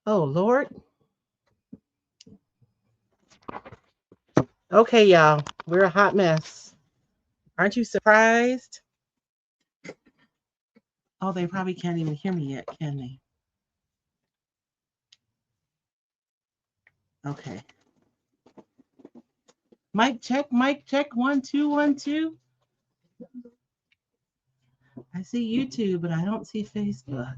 Oh, Lord. Okay, y'all. We're a hot mess. Aren't you surprised? Oh, they probably can't even hear me yet, can they? Okay. Mic check, mic check. 1, 2, 1, 2. I see YouTube, but I don't see Facebook.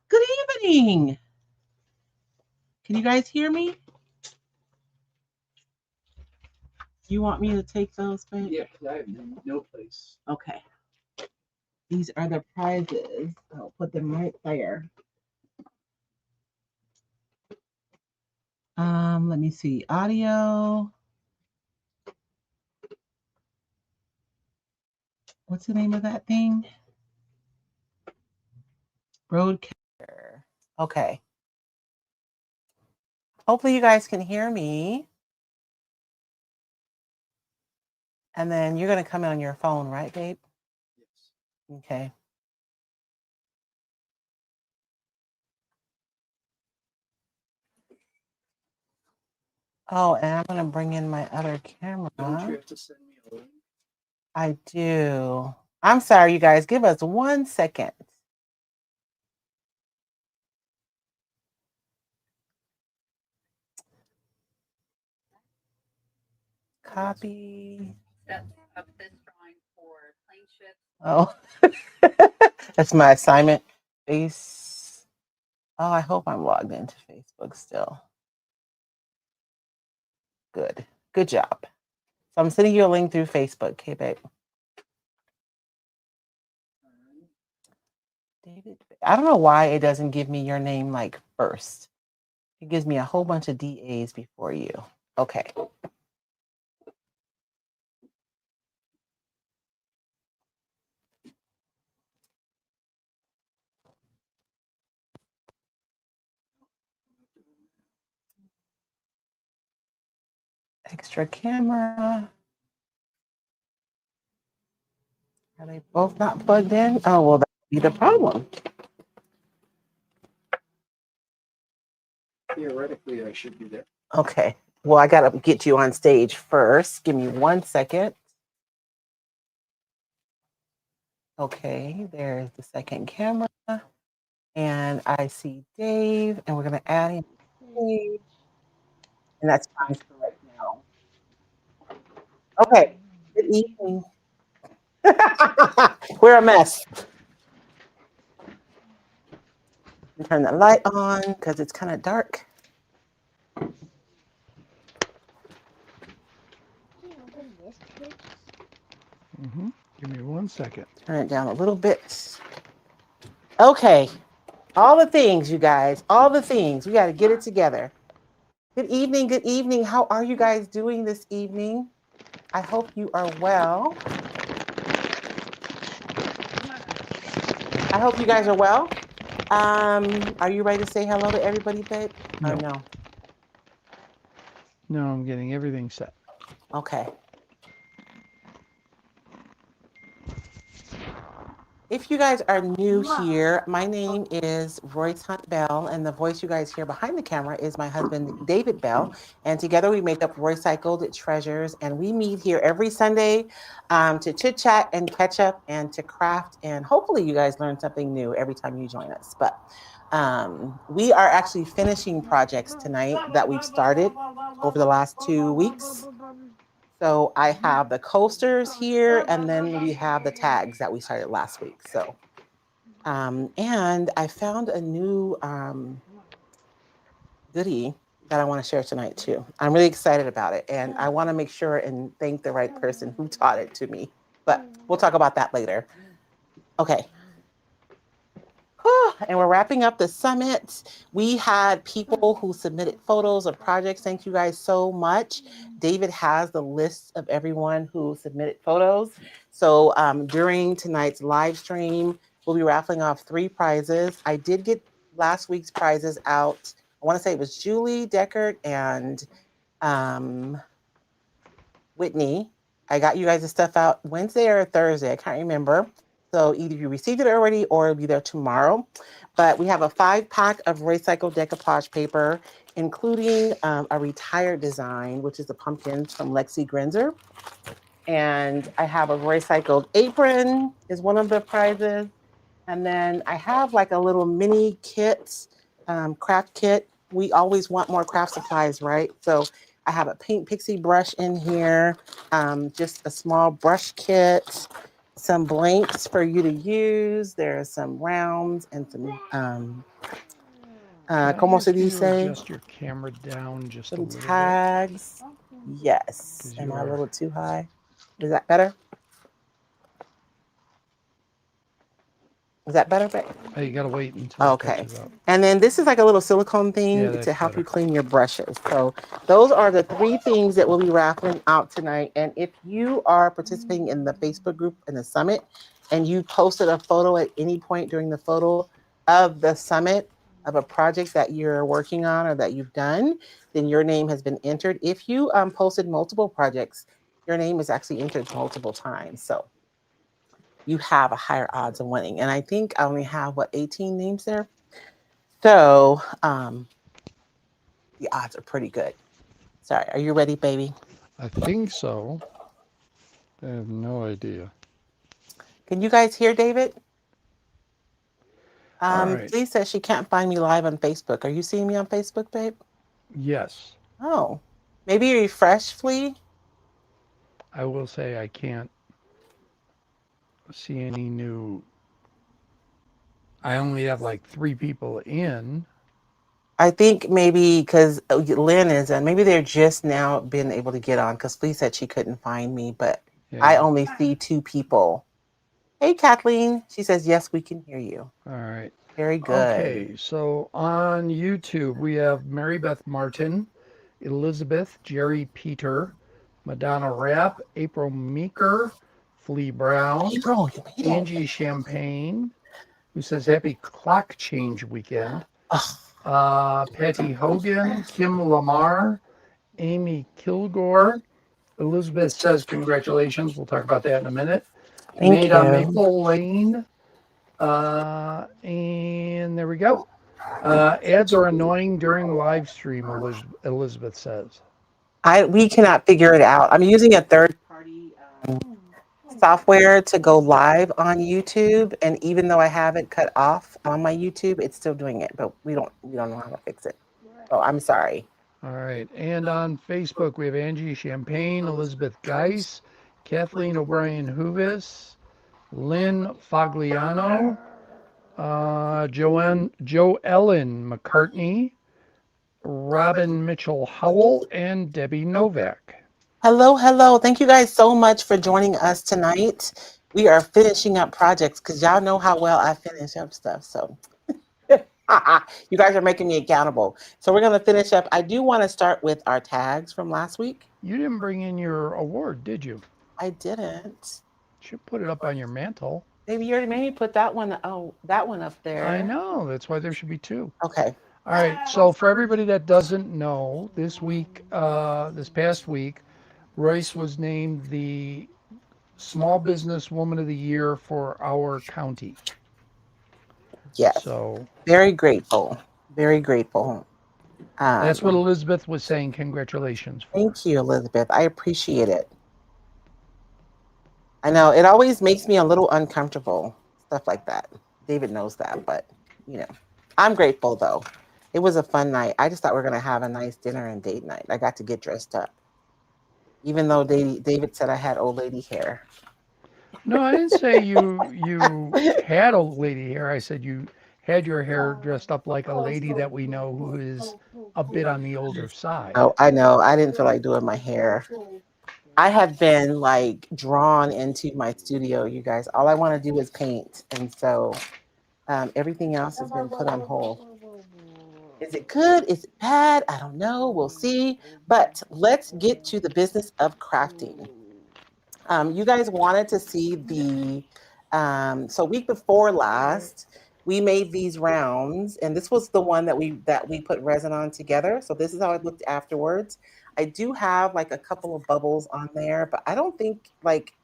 Good evening. Can you guys hear me? You want me to take those, babe? Yeah, because I have no place. Okay. These are the prizes. I'll put them right there. Let me see. Audio. What's the name of that thing? Broadcaster. Okay. Hopefully you guys can hear me. And then you're going to come in on your phone, right, babe? Yes. Okay. Oh, and I'm going to bring in my other camera. Don't you have to send me a link? I do. I'm sorry, you guys. Give us 1 second. Copy. Steps of this drawing for plane ships. Oh, that's my assignment. Face. Oh, I hope I'm logged into Facebook still. Good. Good job. So I'm sending you a link through Facebook, okay, babe? David, I don't know why it doesn't give me your name like first. It gives me a whole bunch of DAs before you. Okay. Extra camera. Are they both not plugged in? Oh, well, that would be the problem. Theoretically, I should be there. Okay. Well, I got to get you on stage first. Give me 1 second. Okay, there's the second camera. And I see Dave, and we're going to add him to stage. And that's fine for right now. Okay. Good evening. We're a mess. Turn the light on because it's kind of dark. Give me 1 second. Turn it down a little bit. Okay. All the things, you guys. All the things. We got to get it together. Good evening. Good evening. How are you guys doing this evening? I hope you are well. I hope you guys are well. Are you ready to say hello to everybody, babe? No. Or no? No, I'm getting everything set. Okay. If you guys are new here, my name is Royce Hunt Bell, and the voice you guys hear behind the camera is my husband, David Bell. And together we make up Roycycled Treasures, and we meet here every Sunday to chit chat and catch up and to craft. And hopefully you guys learn something new every time you join us. But we are actually finishing projects tonight that we've started over the last 2 weeks. So I have the coasters here, and then we have the tags that we started last week. So, and I found a new goodie that I want to share tonight too. I'm really excited about it, and I want to make sure and thank the right person who taught it to me. But we'll talk about that later. Okay. And we're wrapping up the summit. We had people who submitted photos of projects. Thank you guys so much. David has the list of everyone who submitted photos. So during tonight's live stream, we'll be raffling off 3 prizes. I did get last week's prizes out. I want to say it was Julie Deckert and Whitney. I got you guys the stuff out Wednesday or Thursday. I can't remember. So either you received it already or it'll be there tomorrow. But we have a 5-pack of recycled decoupage paper, including a retired design, which is the pumpkins from Lexi Grenzer. And I have a recycled apron is one of the prizes. And then I have like a little mini kit, craft kit. We always want more craft supplies, right? So I have a pink pixie brush in here, just a small brush kit, some blanks for you to use. There are some rounds and some, Can I como se ask you to dice? adjust your camera down just a Some little bit? tags. Yes. 'Cause Am you I a are. little too high? Is that better? Is that better, babe? You gotta wait until it Okay. catches up. And then this is like a little silicone Yeah, thing that's to help better. you clean your brushes. So those are the 3 things that we'll be raffling out tonight. And if you are participating in the Facebook group in the summit and you posted a photo at any point during the photo of the summit of a project that you're working on or that you've done, then your name has been entered. If you posted multiple projects, your name is actually entered multiple times. So you have a higher odds of winning. And I think I only have 18 names there. So the odds are pretty good. Sorry, are you ready, baby? I think so. I have no idea. Can you guys hear David? All right. Please says she can't find me live on Facebook. Are you seeing me on Facebook, babe? Yes. Oh, maybe refresh, Flea. I will say I can't see any new. I only have like 3 people in. I think maybe because Lynn is, and maybe they're just now been able to get on because Flea said she couldn't find me, but I Yeah. only see 2 people. Hey, Kathleen. She says, yes, we can hear you. All right. Very good. Okay. So on YouTube, we have Mary Beth Martin, Elizabeth, Jerry Peter, Madonna Rapp, April Meeker, Flea Brown, April, you made it. Angie Champagne, who says happy clock change weekend. Oh, Patty Hogan, Kim Lamar, Amy Kilgore. Elizabeth says congratulations. We'll talk about that in a minute. thank Made on you. Maple Lane. And there we go. Ads are annoying during live stream, Elizabeth says. We cannot figure it out. I'm using a third party software to go live on YouTube, and even though I have it cut off on my YouTube, it's still doing it. But we don't know how to fix it. So I'm sorry. All right. And on Facebook, we have Angie Champagne, Elizabeth Geis, Kathleen O'Brien Huvis, Lynn Fagliano, Joe Ellen McCartney, Robin Mitchell Howell, and Debbie Novak. Hello, hello. Thank you guys so much for joining us tonight. We are finishing up projects because y'all know how well I finish up stuff. So you guys are making me accountable. So we're going to finish up. I do want to start with our tags from last week. You didn't bring in your award, did you? I didn't. Should put it up on your mantle. Maybe you already made me put that one. Oh, that one up there. I know. That's why there should be 2. Okay. All right. So for everybody that doesn't know, this week, this past week, Royce was named the Small Business Woman of the Year for our county. Yes. So very grateful. Very grateful. That's what Elizabeth was saying. Congratulations for. Thank you, Elizabeth. I appreciate it. I know it always makes me a little uncomfortable, stuff like that. David knows that, but I'm grateful though. It was a fun night. I just thought we were gonna have a nice dinner and date night. I got to get dressed up, even though David said I had old lady hair. No, I didn't say you had old lady hair. I said you had your hair dressed up like a lady that we know who is a bit on the older side. Oh, I know. I didn't feel like doing my hair. I have been like drawn into my studio, you guys. All I want to do is paint. And so everything else has been put on hold. Is it good? Is it bad? I don't know. We'll see. But let's get to the business of crafting. You guys wanted to see so week before last, we made these rounds, and this was the one that we put resin on together. So this is how it looked afterwards. I do have like a couple of bubbles on there, but I don't think like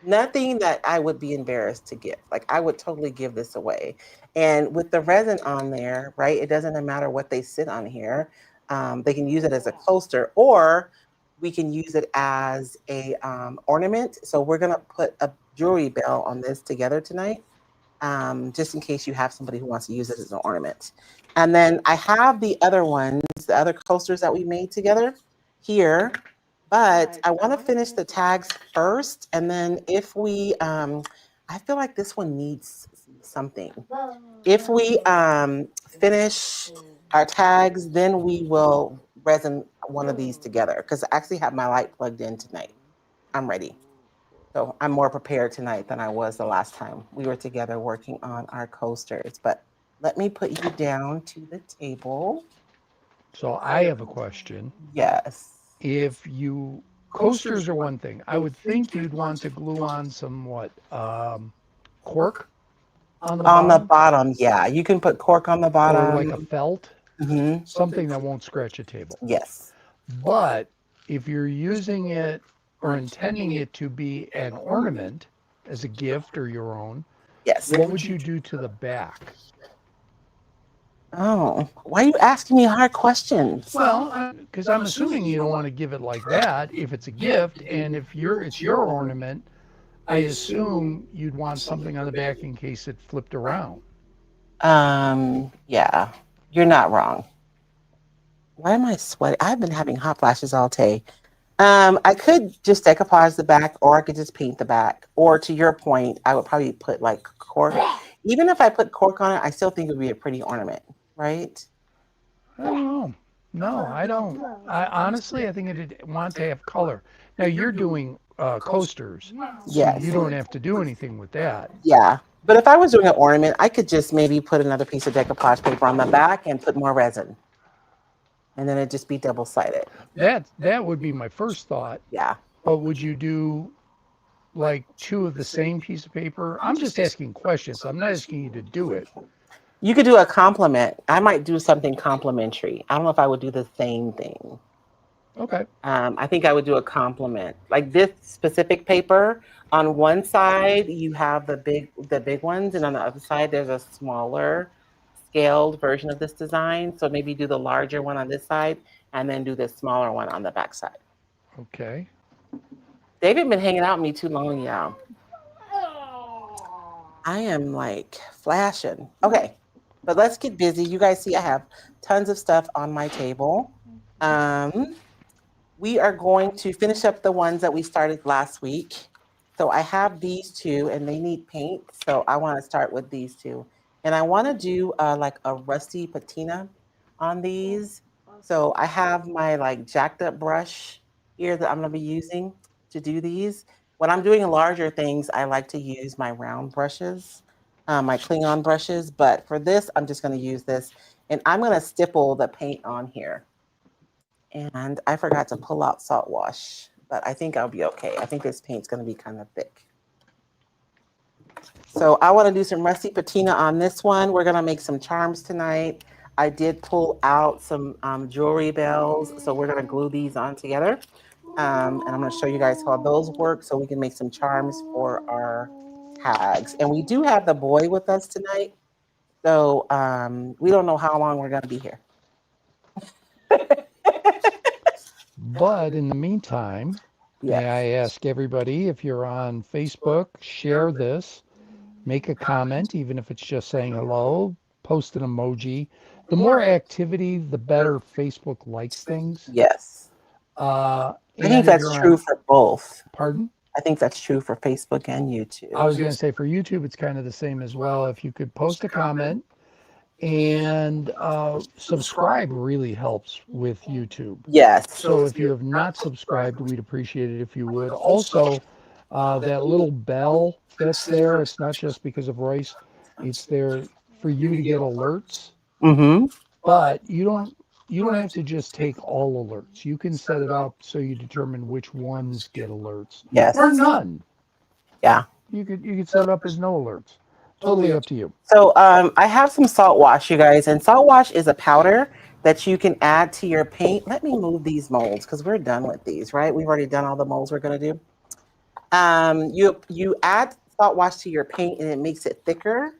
nothing that I would be embarrassed to give. Like I would totally give this away. And with the resin on there, right? It doesn't matter what they sit on here. They can use it as a coaster, or we can use it as a ornament. So we're gonna put a jewelry bell on this together tonight, just in case you have somebody who wants to use it as an ornament. And then I have the other ones, the other coasters that we made together here, but I want to finish the tags first. And then if we, I feel like this one needs something. If we finish our tags, then we will resin one of these together because I actually have my light plugged in tonight. I'm ready. So I'm more prepared tonight than I was the last time we were together working on our coasters. But let me put you down to the table. So I have a question. Yes. If you coasters are one thing, I would think you'd want to glue on some cork on the On the bottom, bottom, yeah. You can put cork on the or bottom. like a felt, Mhm. something that won't scratch a table. Yes. But if you're using it or intending it to be an ornament as a gift or your own, Yes. what would you do to the back? Oh, why are you asking me hard questions? Well, because I'm assuming you don't want to give it like that if it's a gift, and if it's your ornament, I assume you'd want something on the back in case it flipped around. Yeah, you're not wrong. Why am I sweating? I've been having hot flashes all day. I could just decoupage the back, or I could just paint the back. Or to your point, I would probably put like cork. Even if I put cork on it, I still think it would be a pretty ornament, right? I don't know. No, I don't. I honestly, I think it'd want to have color. Now you're doing coasters, so Yes. you don't have to do anything with that. Yeah. But if I was doing an ornament, I could just maybe put another piece of decoupage paper on the back and put more resin. And then it'd just be double-sided. That would be my first thought. Yeah. But would you do like two of the same piece of paper? I'm just asking questions. I'm not asking you to do it. You could do a compliment. I might do something complimentary. I don't know if I would do the same thing. Okay. I think I would do a compliment. Like this specific paper, on one side you have the big ones, and on the other side there's a smaller scaled version of this design. So maybe do the larger one on this side and then do the smaller one on the back side. Okay. David been hanging out with me too long, y'all. I am like flashing. Okay, but let's get busy. You guys see I have tons of stuff on my table. We are going to finish up the ones that we started last week. So I have these two and they need paint. So I want to start with these two. And I want to do like a rusty patina on these. So I have my like jacked up brush here that I'm going to be using to do these. When I'm doing larger things, I like to use my round brushes, my Klingon brushes. But for this, I'm just going to use this. And I'm going to stipple the paint on here. And I forgot to pull out salt wash, but I think I'll be okay. I think this paint's going to be kind of thick. So I want to do some rusty patina on this one. We're going to make some charms tonight. I did pull out some jewelry bells, so we're going to glue these on together. And I'm going to show you guys how those work so we can make some charms for our tags. And we do have the boy with us tonight, so we don't know how long we're going to be here. But in the meantime, may I ask everybody, if you're on Facebook, share this, make a comment, even if it's just saying hello, post an emoji. The more activity, the better Facebook likes things. Yes. I think that's true for both. Pardon? I think that's true for Facebook and YouTube. I was going to say for YouTube, it's kind of the same as well. If you could post a comment, and subscribe really helps with YouTube. Yes. So if you have not subscribed, we'd appreciate it if you would. Also, that little bell that's there, it's not just because of Royce. It's there for you to get alerts. Mm-hmm. But you don't have to just take all alerts. You can set it up so you determine which ones get alerts. Yes. Or none. Yeah. You could set it up as no alerts. Totally up to you. So I have some salt wash, you guys, and salt wash is a powder. that you can add to your paint. Let me move these molds because we're done with these, right? We've already done all the molds we're going to do. You add salt wash to your paint and it makes it thicker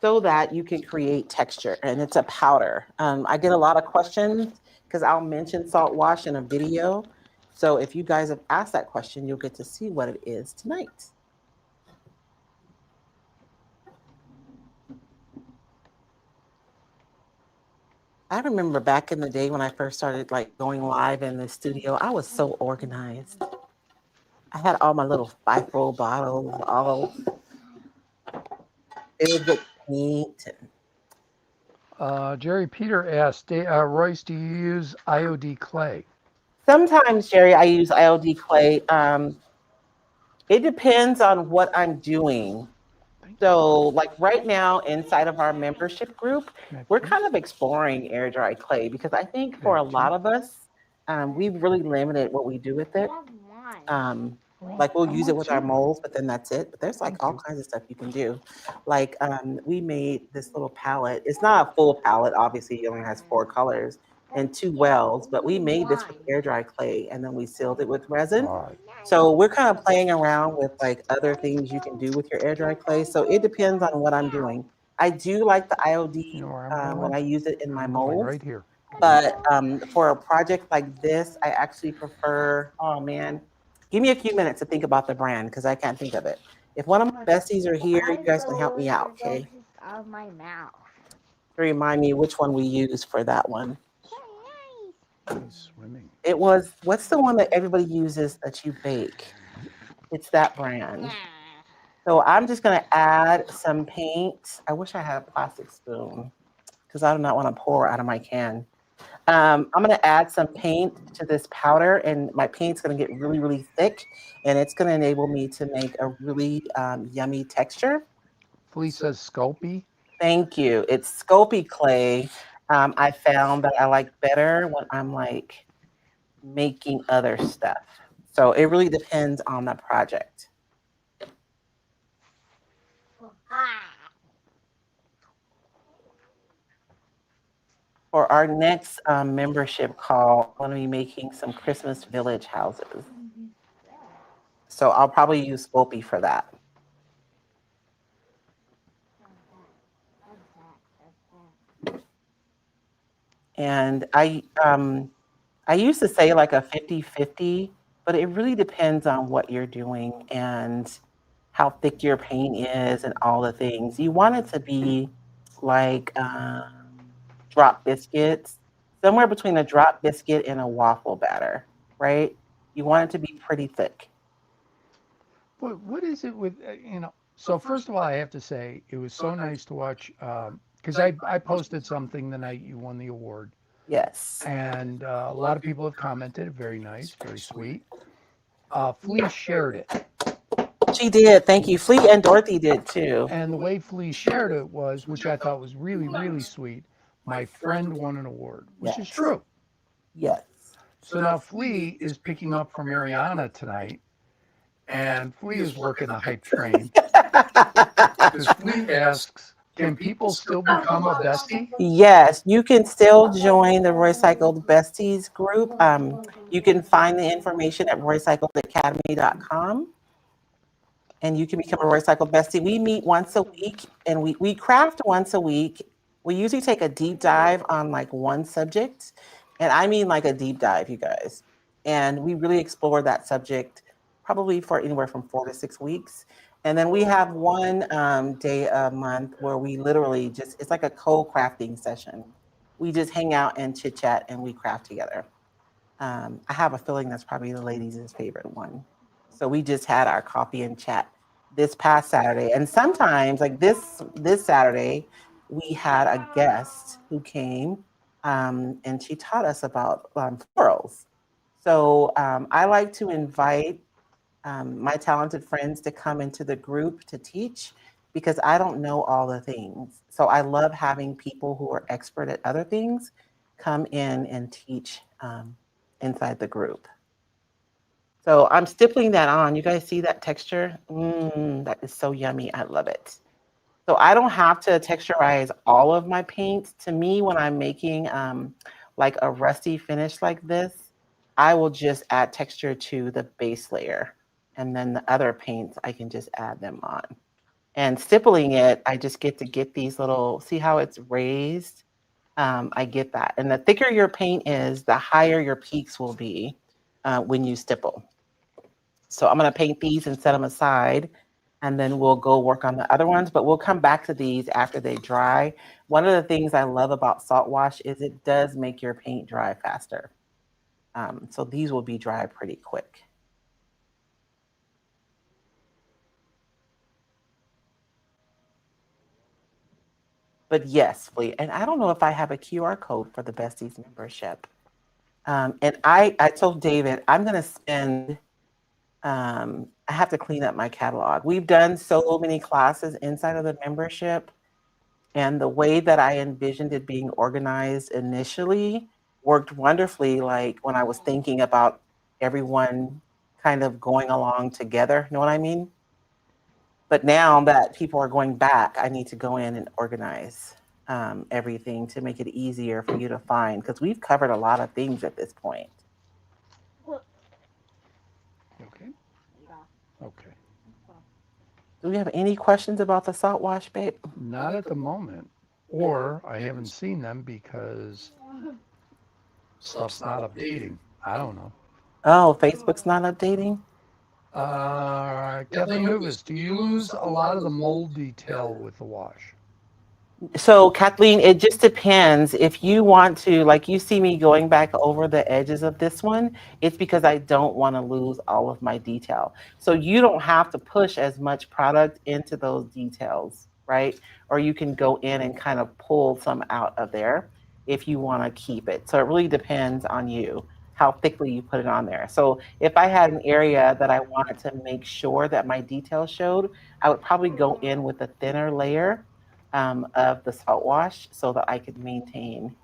so that you can create texture. And it's a powder. I get a lot of questions because I'll mention salt wash in a video. So if you guys have asked that question, you'll get to see what it is tonight. I remember back in the day when I first started like going live in the studio, I was so organized. I had all my little FIFO bottles all filled with paint. Jerry Peter asked, Royce, do you use IOD clay? Sometimes, Jerry, I use IOD clay. It depends on what I'm doing. So, like right now, inside of our membership group, we're kind of exploring air dry clay because I think for a lot of us, we've really limited what we do with it. Like we'll use it with our molds, but then that's it. But there's like all kinds of stuff you can do. Like we made this little palette. It's not a full palette, obviously. It only has 4 colors and 2 wells, but we made this with air dry clay and then we sealed it with resin. So we're kind of playing around with like other things you can do with your air dry clay. So it depends on what I'm doing. I do like the IOD when I use it in my molds. Right here. But for a project like this, I actually prefer, oh man, give me a few minutes to think about the brand because I can't think of it. If one of my besties are here, you guys can help me out, okay? On my mouth. To remind me which one we used for that one. He's swimming. It was, what's the one that everybody uses that you bake? It's that brand. So I'm just going to add some paint. I wish I had a plastic spoon because I do not want to pour out of my can. I'm going to add some paint to this powder, and my paint's going to get really, really thick, and it's going to enable me to make a really yummy texture. Flea says Sculpey. Thank you. It's Sculpey clay. I found that I like better when I'm like making other stuff. So it really depends on the project. For our next membership call, I'm going to be making some Christmas village houses. So I'll probably use Sculpey for that. And I used to say like a 50-50, but it really depends on what you're doing and how thick your paint is and all the things. You want it to be like drop biscuits, somewhere between a drop biscuit and a waffle batter, right? You want it to be pretty thick. What is it with, so first of all, I have to say, it was so nice to watch, because I posted something the night you won the award. Yes. And a lot of people have commented, very nice, very sweet. Flea shared it. She did. Thank you. Flea and Dorothy did too. And the way Flea shared it was, which I thought was really, really sweet, my friend won an award, which is true. Yes. So now Flea is picking up from Mariana tonight, and Flea is working the hype train. Because Flea asks, can people still become a bestie? Yes, you can still join the Roycycled Besties group. You can find the information at roycycledacademy.com. And you can become a Roycycled Bestie. We meet once a week and we craft once a week. We usually take a deep dive on like one subject. And I mean like a deep dive, you guys. And we really explore that subject probably for anywhere from 4 to 6 weeks. And then we have one day a month where we literally just, it's like a co-crafting session. We just hang out and chit chat and we craft together. I have a feeling that's probably the ladies' favorite one. So we just had our coffee and chat this past Saturday. And sometimes like this Saturday, we had a guest who came and she taught us about florals. So I like to invite my talented friends to come into the group to teach because I don't know all the things. So I love having people who are expert at other things come in and teach inside the group. So I'm stippling that on. You guys see that texture? That is so yummy. I love it. So I don't have to texturize all of my paints. To me, when I'm making like a rusty finish like this, I will just add texture to the base layer. And then the other paints, I can just add them on. And stippling it, I just get to get these little, see how it's raised? I get that. And the thicker your paint is, the higher your peaks will be when you stipple. So I'm going to paint these and set them aside, and then we'll go work on the other ones, but we'll come back to these after they dry. One of the things I love about salt wash is it does make your paint dry faster. So these will be dry pretty quick. But yes, Fleet, and I don't know if I have a QR code for the Besties membership. And I told David, I'm going to spend, I have to clean up my catalog. We've done so many classes inside of the membership. And the way that I envisioned it being organized initially worked wonderfully, like when I was thinking about everyone kind of going along together. You know what I mean? But now that people are going back, I need to go in and organize everything to make it easier for you to find, because we've covered a lot of things at this point. Okay. Okay. Do we have any questions about the salt wash, babe? Not at the moment. Or I haven't seen them because stuff's not updating. I don't know. Oh, Facebook's not updating? Kathleen Nuvis, do you lose a lot of the mold detail with the wash? So, Kathleen, it just depends. If you want to, like you see me going back over the edges of this one, it's because I don't want to lose all of my detail. So you don't have to push as much product into those details, right? Or you can go in and kind of pull some out of there if you want to keep it. So it really depends on you how thickly you put it on there. So if I had an area that I wanted to make sure that my detail showed, I would probably go in with a thinner layer of the salt wash so that I could maintain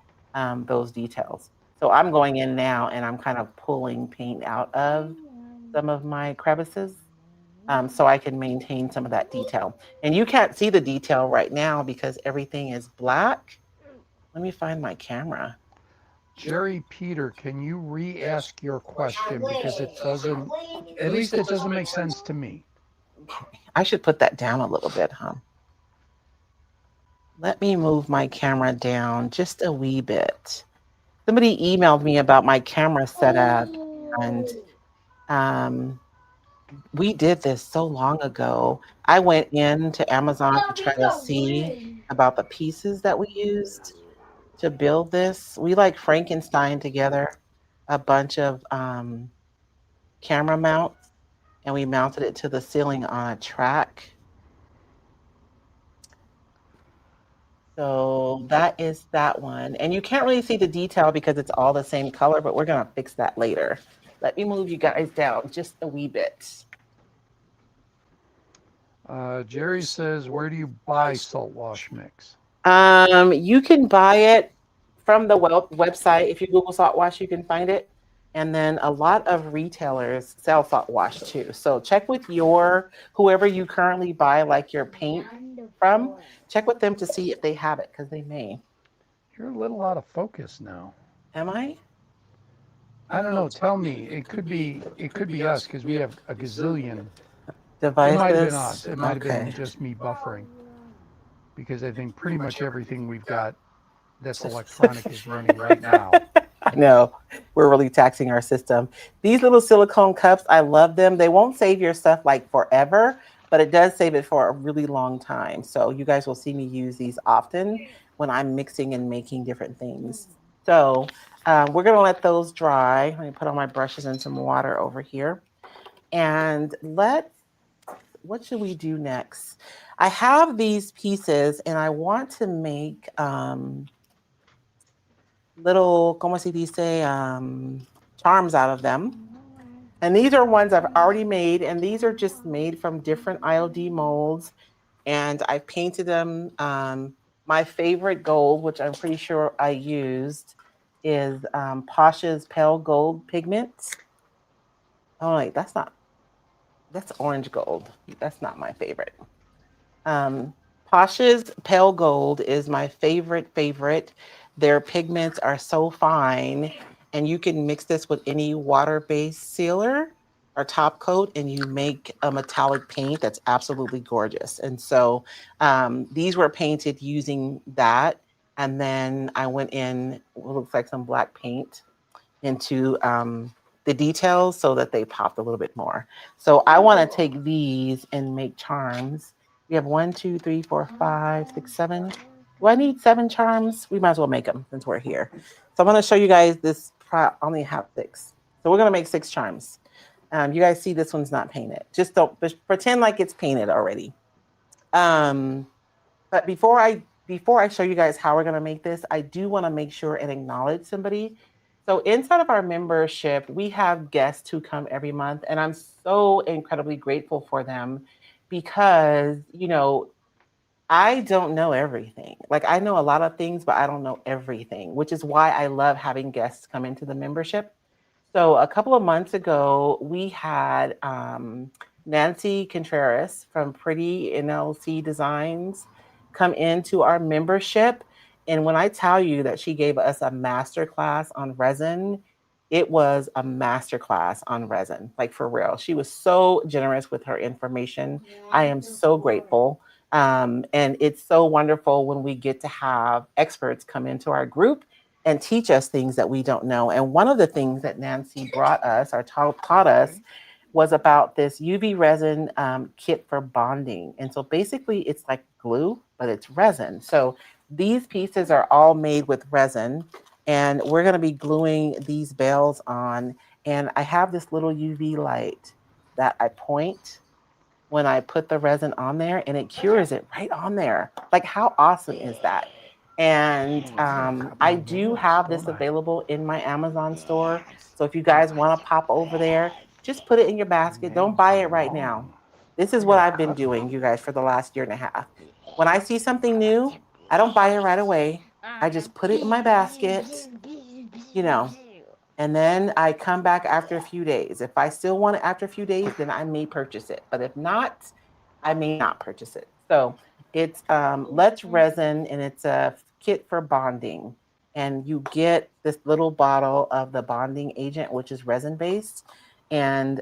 those details. So I'm going in now and I'm kind of pulling paint out of some of my crevices so I can maintain some of that detail. And you can't see the detail right now because everything is black. Let me find my camera. Jerry Peter, can you re-ask your question because it doesn't, at least it doesn't make sense to me. I should put that down a little bit, huh? Let me move my camera down just a wee bit. Somebody emailed me about my camera setup, and um, we did this so long ago. I went into Amazon to try to see about the pieces that we used to build this. We like Frankenstein together a bunch of camera mounts, and we mounted it to the ceiling on a track. So that is that one. And you can't really see the detail because it's all the same color, but we're going to fix that later. Let me move you guys down just a wee bit. Jerry says, where do you buy salt wash mix? You can buy it from the website. If you Google salt wash, you can find it. And then a lot of retailers sell salt wash too. So check with your whoever you currently buy like your paint from. Check with them to see if they have it because they may. You're a little out of focus now. Am I? I don't know. Tell me. It could be us because we have a gazillion. It might have been Devices. us. It might have been Okay. just me buffering because I think pretty much everything we've got that's electronic is running right now. I know we're really taxing our system. These little silicone cups, I love them. They won't save your stuff like forever, but it does save it for a really long time. So you guys will see me use these often when I'm mixing and making different things. So we're gonna let those dry. Let me put all my brushes and some water over here. And what should we do next? I have these pieces and I want to make little, como se dice, charms out of them. And these are ones I've already made, and these are just made from different IOD molds. And I painted them. My favorite gold, which I'm pretty sure I used, is Pasha's Pale Gold pigments. Oh, wait, that's orange gold. That's not my favorite. Um, Posh's Pale Gold is my favorite. Their pigments are so fine, and you can mix this with any water-based sealer or top coat, and you make a metallic paint that's absolutely gorgeous. And so these were painted using that, and then I went in what looks like some black paint into the details so that they popped a little bit more. So I want to take these and make charms. We have 1, 2, 3, 4, 5, 6, 7. Do I need 7 charms? We might as well make them since we're here. So I'm going to show you guys this. Only have 6. So we're going to make 6 charms. You guys see this one's not painted. Just pretend like it's painted already. Um, but before I show you guys how we're gonna make this, I do want to make sure and acknowledge somebody. So inside of our membership, we have guests who come every month, and I'm so incredibly grateful for them because I don't know everything. Like I know a lot of things, but I don't know everything, which is why I love having guests come into the membership. So a couple of months ago, we had Nancy Contreras from Pretty NLC Designs come into our membership. And when I tell you that she gave us a master class on resin, it was a master class on resin, like for real. She was so generous with her information. I am so grateful. And it's so wonderful when we get to have experts come into our group and teach us things that we don't know. And one of the things that Nancy brought us or taught us was about this UV resin kit for bonding. And so basically, it's like glue, but it's resin. So these pieces are all made with resin, and we're going to be gluing these bells on. And I have this little UV light that I point when I put the resin on there, and it cures it right on there. Like, how awesome is that? And I do have this available in my Amazon store. So if you guys want to pop over there, just put it in your basket. Don't buy it right now. This is what I've been doing, you guys, for the last year and a half. When I see something new, I don't buy it right away. I just put it in my basket, you know, and then I come back after a few days. If I still want it after a few days, then I may purchase it. But if not, I may not purchase it. So it's Let's Resin, and it's a kit for bonding. And you get this little bottle of the bonding agent, which is resin based, and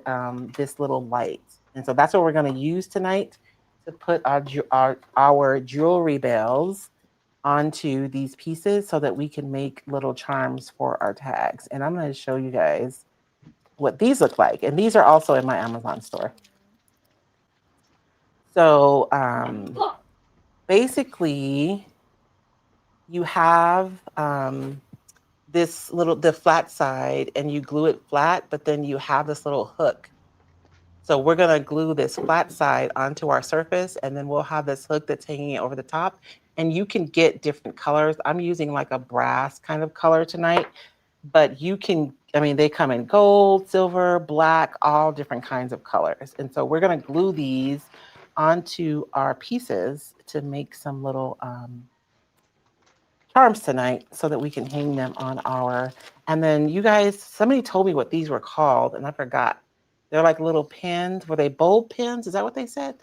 this little light. And so that's what we're going to use tonight to put our jewelry bells onto these pieces so that we can make little charms for our tags. And I'm going to show you guys what these look like. And these are also in my Amazon store. So basically, you have the flat side, and you glue it flat, but then you have this little hook. So we're going to glue this flat side onto our surface, and then we'll have this hook that's hanging over the top. And you can get different colors. I'm using like a brass kind of color tonight, but they come in gold, silver, black, all different kinds of colors. And so we're going to glue these onto our pieces to make some little charms tonight so that we can hang them on and then you guys, somebody told me what these were called and I forgot. They're like little pins. Were they bulb pins? Is that what they said?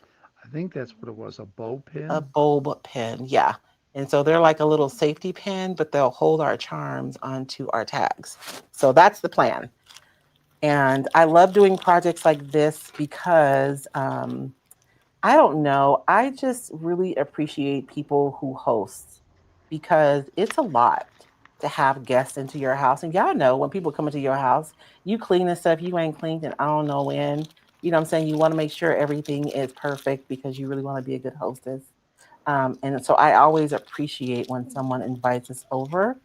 I think that's what it was, a bow A pin. bulb pin, yeah. And so they're like a little safety pin, but they'll hold our charms onto our tags. So that's the plan. And I love doing projects like this because I don't know. I just really appreciate people who host because it's a lot to have guests into your house. And y'all know when people come into your house, you clean the stuff you ain't cleaned and I don't know when. You know what I'm saying? You want to make sure everything is perfect because you really want to be a good hostess. And so I always appreciate when someone invites us over.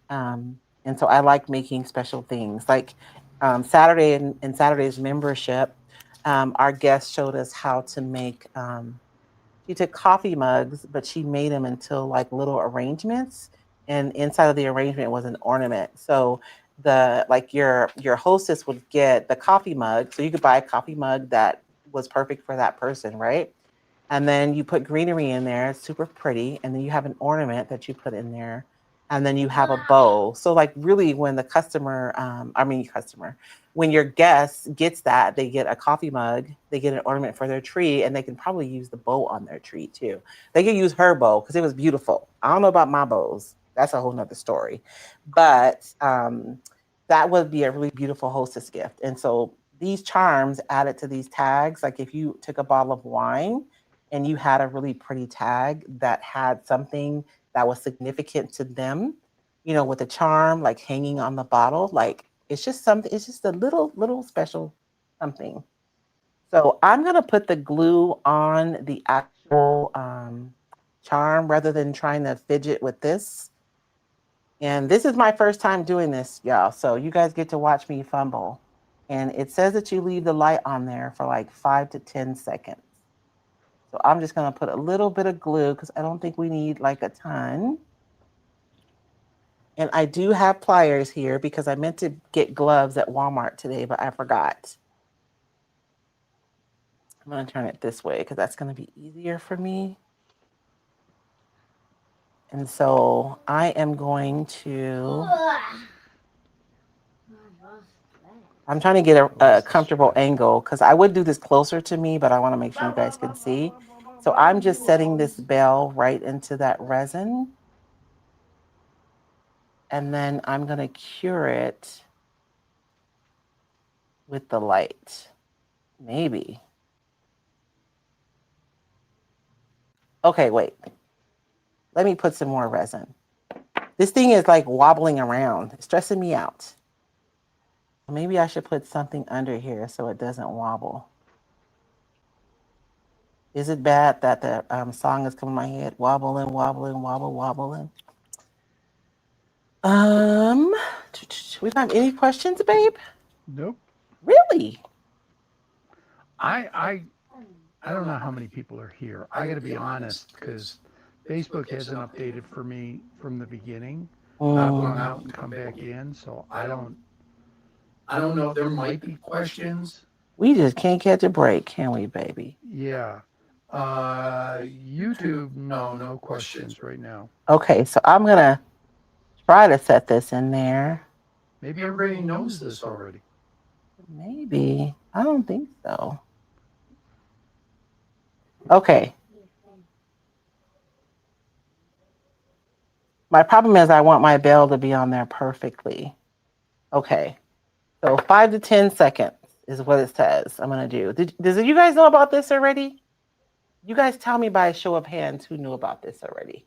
And so I like making special things. Like Saturday in Saturday's membership, our guest showed us how to make. She took coffee mugs, but she made them into like little arrangements, and inside of the arrangement was an ornament. So your hostess would get the coffee mug, so you could buy a coffee mug that was perfect for that person, right? And then you put greenery in there, it's super pretty, and then you have an ornament that you put in there. and then you have a bow. So like really when the customer, when your guest gets that, they get a coffee mug, they get an ornament for their tree, and they can probably use the bow on their tree too. They can use her bow because it was beautiful. I don't know about my bows. That's a whole nother story. But that would be a really beautiful hostess gift. And so these charms added to these tags, like if you took a bottle of wine and you had a really pretty tag that had something that was significant to them, with a charm like hanging on the bottle, like it's just something, it's just a little special something. So I'm gonna put the glue on the actual charm rather than trying to fidget with this. And this is my first time doing this, y'all. So you guys get to watch me fumble. And it says that you leave the light on there for like 5 to 10 seconds. So I'm just gonna put a little bit of glue because I don't think we need like a ton. And I do have pliers here because I meant to get gloves at Walmart today, but I forgot. I'm going to turn it this way because that's going to be easier for me. And so I am going to, I'm trying to get a comfortable angle because I would do this closer to me, but I want to make sure you guys can see. So I'm just setting this bell right into that resin. And then I'm going to cure it with the light. Maybe. Okay, wait. Let me put some more resin. This thing is like wobbling around. It's stressing me out. Maybe I should put something under here so it doesn't wobble. Is it bad that the song is coming in my head? Wobbling, wobbling, wobble, wobbling. We don't have any questions, babe? Nope. Really? I don't know how many people are here. I got to be honest because Facebook hasn't updated for me from the beginning. I've gone out and come back in, so I don't know. There might be questions. We just can't catch a break, can we, baby? Yeah. YouTube, no questions right now. Okay, so I'm gonna try to set this in there. Maybe everybody knows this already. Maybe. I don't think so. Okay. My problem is I want my bell to be on there perfectly. Okay. So 5 to 10 seconds is what it says I'm going to do. Does you guys know about this already? You guys tell me by a show of hands who knew about this already.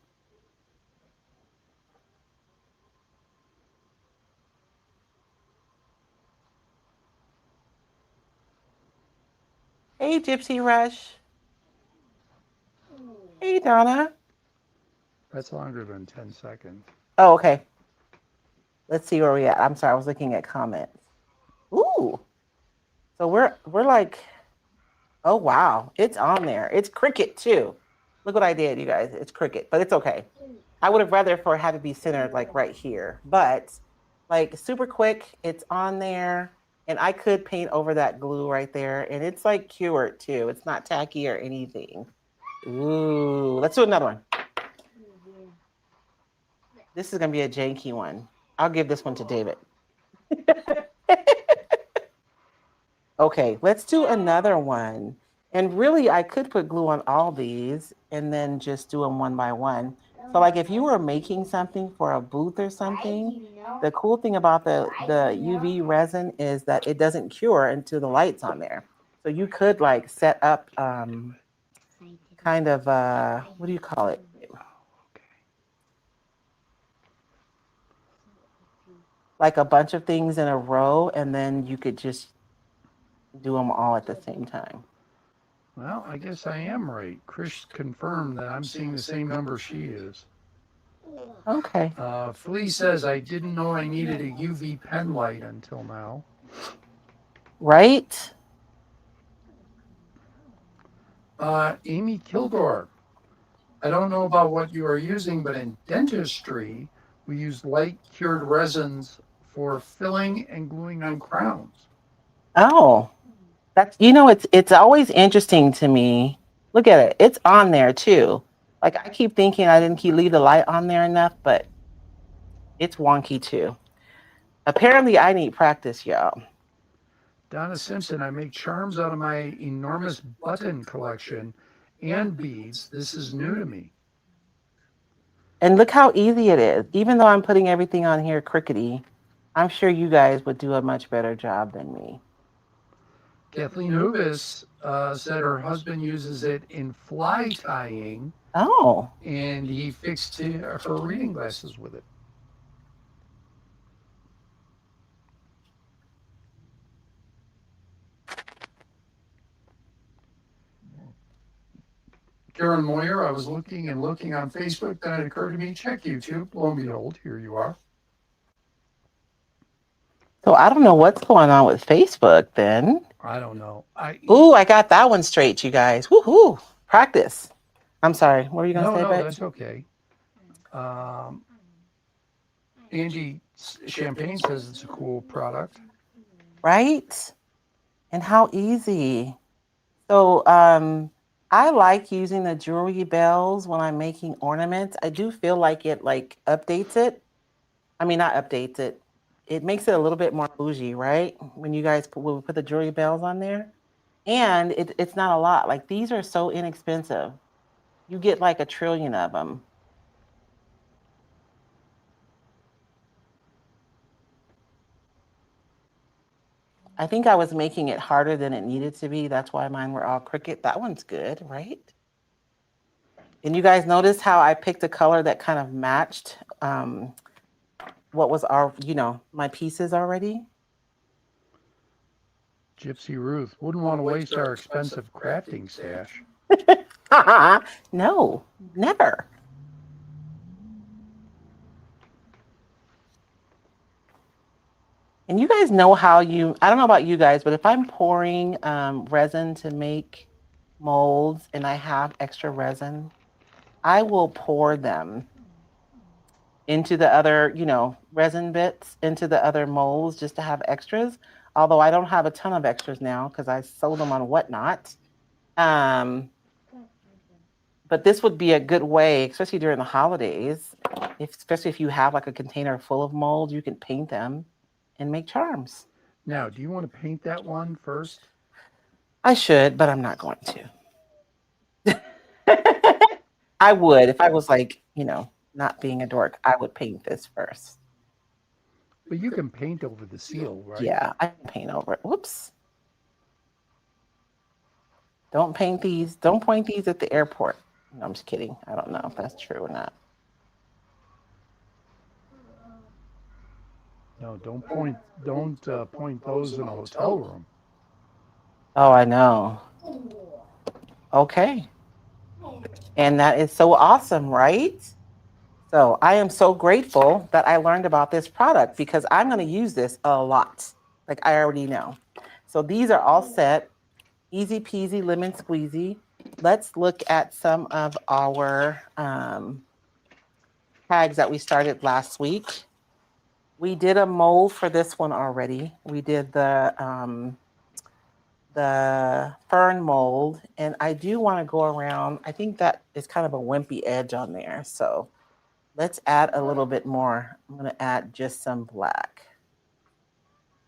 Hey, Gypsy Rush. Hey, Donna. That's longer than 10 seconds. Oh, okay. Let's see where we at. I'm sorry, I was looking at comments. Ooh. So we're like, oh wow, it's on there. It's cricket too. Look what I did, you guys. It's cricket, but it's okay. I would have rather for it had to be centered like right here, but like super quick. It's on there, and I could paint over that glue right there, and it's like cured too. It's not tacky or anything. Ooh, let's do another one. This is gonna be a janky one. I'll give this one to David. Okay, let's do another one. And really, I could put glue on all these and then just do them one by one. So like if you were making something for a booth or something, the cool thing about the UV resin is that it doesn't cure until the light's on there. So you could like set up kind of, what do you call it? Like a bunch of things in a row, and then you could just do them all at the same time. Well, I guess I am right. Chris confirmed that I'm seeing the same number she is. Okay. Flea says, I didn't know I needed a UV pen light until now. Right? Amy Kildor, I don't know about what you are using, but in dentistry, we use light cured resins for filling and gluing on crowns. Oh, that's it's always interesting to me. Look at it; it's on there too. Like I keep thinking I didn't leave the light on there enough, but It's wonky too. Apparently, I need practice, y'all. Donna Simpson, I make charms out of my enormous button collection and beads. This is new to me. And look how easy it is. Even though I'm putting everything on here crickety, I'm sure you guys would do a much better job than me. Kathleen Huvis said her husband uses it in fly tying, Oh, and he fixed her reading glasses with it. Karen Moyer, I was looking and looking on Facebook, then it occurred to me, check YouTube. Lo and behold, here you are. so I don't know what's going on with Facebook then. I don't know. Ooh, I got that one straight, you guys. Woohoo! Practice. I'm sorry. What were you gonna No, say, no, Beck? that's okay. Um, Angie Champagne says it's a cool product. Right? And how easy. So, I like using the jewelry bells when I'm making ornaments. I do feel like it like updates it. I mean, not updates it. It makes it a little bit more bougie, right? When you guys when we put the jewelry bells on there, and it's not a lot. Like these are so inexpensive. You get like a trillion of them. I think I was making it harder than it needed to be. That's why mine were all crooked. That one's good, right? And you guys notice how I picked a color that kind of matched what was our, my pieces already? Gypsy Ruth wouldn't want to waste our expensive crafting stash. No, never. And you guys know how I don't know about you guys, but if I'm pouring resin to make molds and I have extra resin, I will pour them into the other, resin bits into the other molds just to have extras. Although I don't have a ton of extras now because I sold them on Whatnot. Um, but this would be a good way, especially during the holidays, especially if you have like a container full of molds, you can paint them and make charms. Now, do you want to paint that one first? I should, but I'm not going to. I would if I was like, not being a dork. I would paint this first. But you can paint over the seal, right? Yeah, I can paint over it. Whoops. Don't paint these. Don't point these at the airport. No, I'm just kidding. I don't know if that's true or not. No, don't point those in a hotel room. Oh, I know. Okay. And that is so awesome, right? So I am so grateful that I learned about this product because I'm going to use this a lot. Like I already know. So these are all set. Easy peasy lemon squeezy. Let's look at some of our tags that we started last week. We did a mold for this one already. We did the fern mold, and I do want to go around. I think that is kind of a wimpy edge on there, so let's add a little bit more. I'm going to add just some black.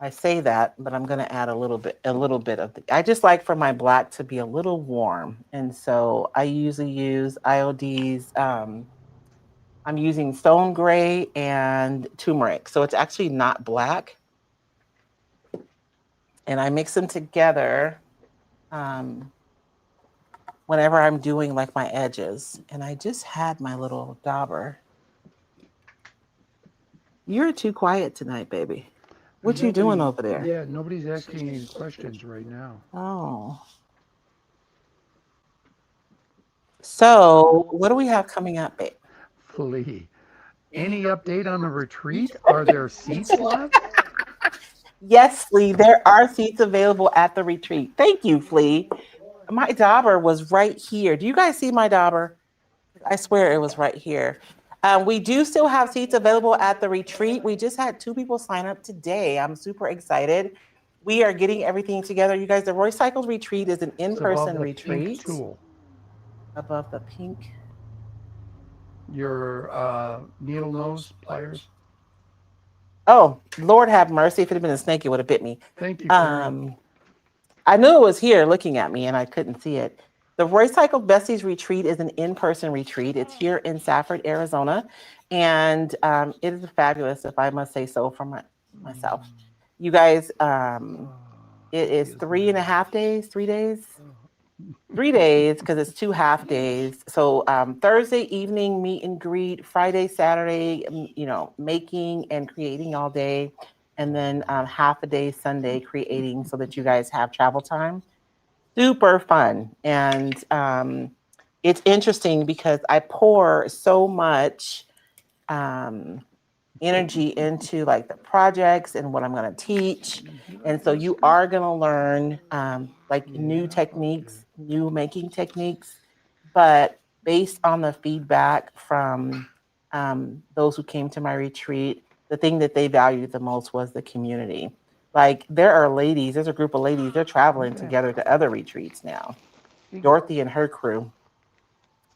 I say that, but I'm going to add a little bit of the. I just like for my black to be a little warm, and so I usually use IOD's. I'm using stone gray and turmeric, so it's actually not black. And I mix them together um, whenever I'm doing like my edges. And I just had my little dauber. You're too quiet tonight, baby. What you doing over there? Yeah, nobody's asking any questions right now. Oh. So, what do we have coming up, babe? Flea. Any update on the retreat? Are there seats left? Yes, Flea, there are seats available at the retreat. Thank you, Flea. My dauber was right here. Do you guys see my dauber? I swear it was right here. We do still have seats available at the retreat. We just had 2 people sign up today. I'm super excited. We are getting everything together. You guys, the Royce Cycles retreat is an in-person retreat. Tool. Above the pink. Your needle nose pliers. Oh, Lord have mercy. If it had been a snake, it would have bit me. Thank you, Karen. Um, I knew it was here looking at me and I couldn't see it. The Royce Cycle Besties Retreat is an in person retreat. It's here in Safford, Arizona. And it is fabulous, if I must say so, for myself. You guys, it is 3.5 days, 3 days, 3 days because it's 2 half days. So Thursday evening meet and greet, Friday, Saturday, making and creating all day, and then half a day Sunday creating so that you guys have travel time. Super fun, and it's interesting because I pour so much um, energy into like the projects and what I'm going to teach. And so you are going to learn like new techniques, new making techniques, but based on the feedback from those who came to my retreat, the thing that they valued the most was the community. Like there's a group of ladies, they're traveling together to other retreats now. Dorothy and her crew.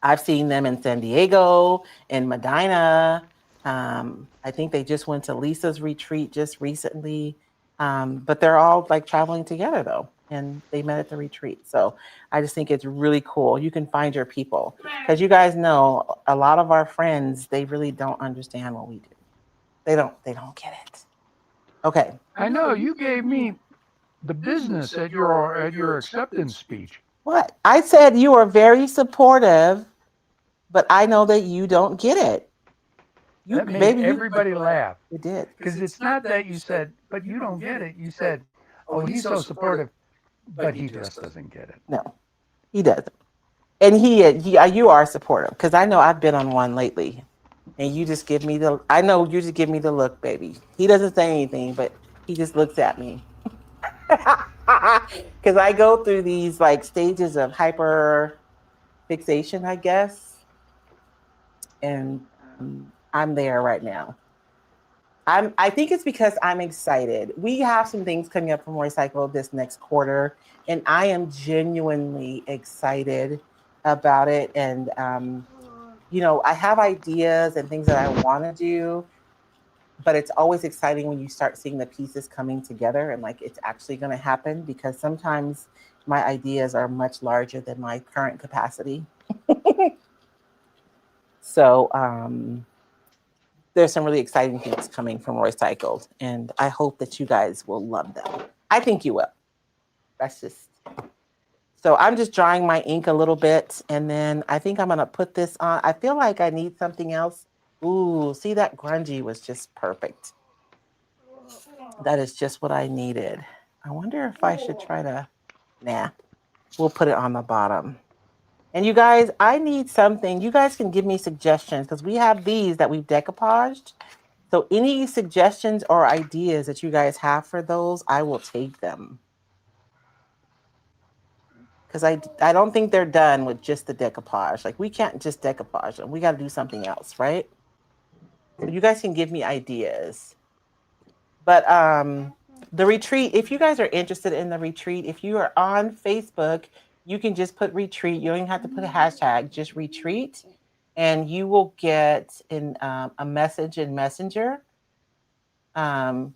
I've seen them in San Diego, in Medina. I think they just went to Lisa's retreat just recently. But they're all like traveling together though, and they met at the retreat. So I just think it's really cool. You can find your people because you guys know a lot of our friends, they really don't understand what we do. They don't get it. Okay. I know you gave me the business at your acceptance speech. What? I said you are very supportive, but I know that you don't get it. You That made baby, everybody laugh you did. because it's not that you said, but you don't get it. You said, oh, he's so supportive, but he just doesn't get it. No, he doesn't. And you are supportive because I know I've been on one lately, and you just give me the. I know you just give me the look, baby. He doesn't say anything, but he just looks at me because I go through these like stages of hyper fixation, I guess, and I'm there right now. I think it's because I'm excited. We have some things coming up from Recycle this next quarter, and I am genuinely excited about it. And I have ideas and things that I want to do, but it's always exciting when you start seeing the pieces coming together and like it's actually going to happen because sometimes my ideas are much larger than my current capacity. So there's some really exciting things coming from Recycled, and I hope that you guys will love them. I think you will. That's just so I'm just drying my ink a little bit, and then I think I'm gonna put this on. I feel like I need something else. Ooh, see that grungy was just perfect. That is just what I needed. I wonder if I should try to. Nah, we'll put it on the bottom. And you guys, I need something. You guys can give me suggestions because we have these that we've decoupaged. So any suggestions or ideas that you guys have for those, I will take them. Because I don't think they're done with just the decoupage. Like we can't just decoupage them. We got to do something else, right? So you guys can give me ideas. But the retreat, if you guys are interested in the retreat, if you are on Facebook, you can just put retreat. You don't even have to put a hashtag, just retreat. And you will get a message in Messenger um,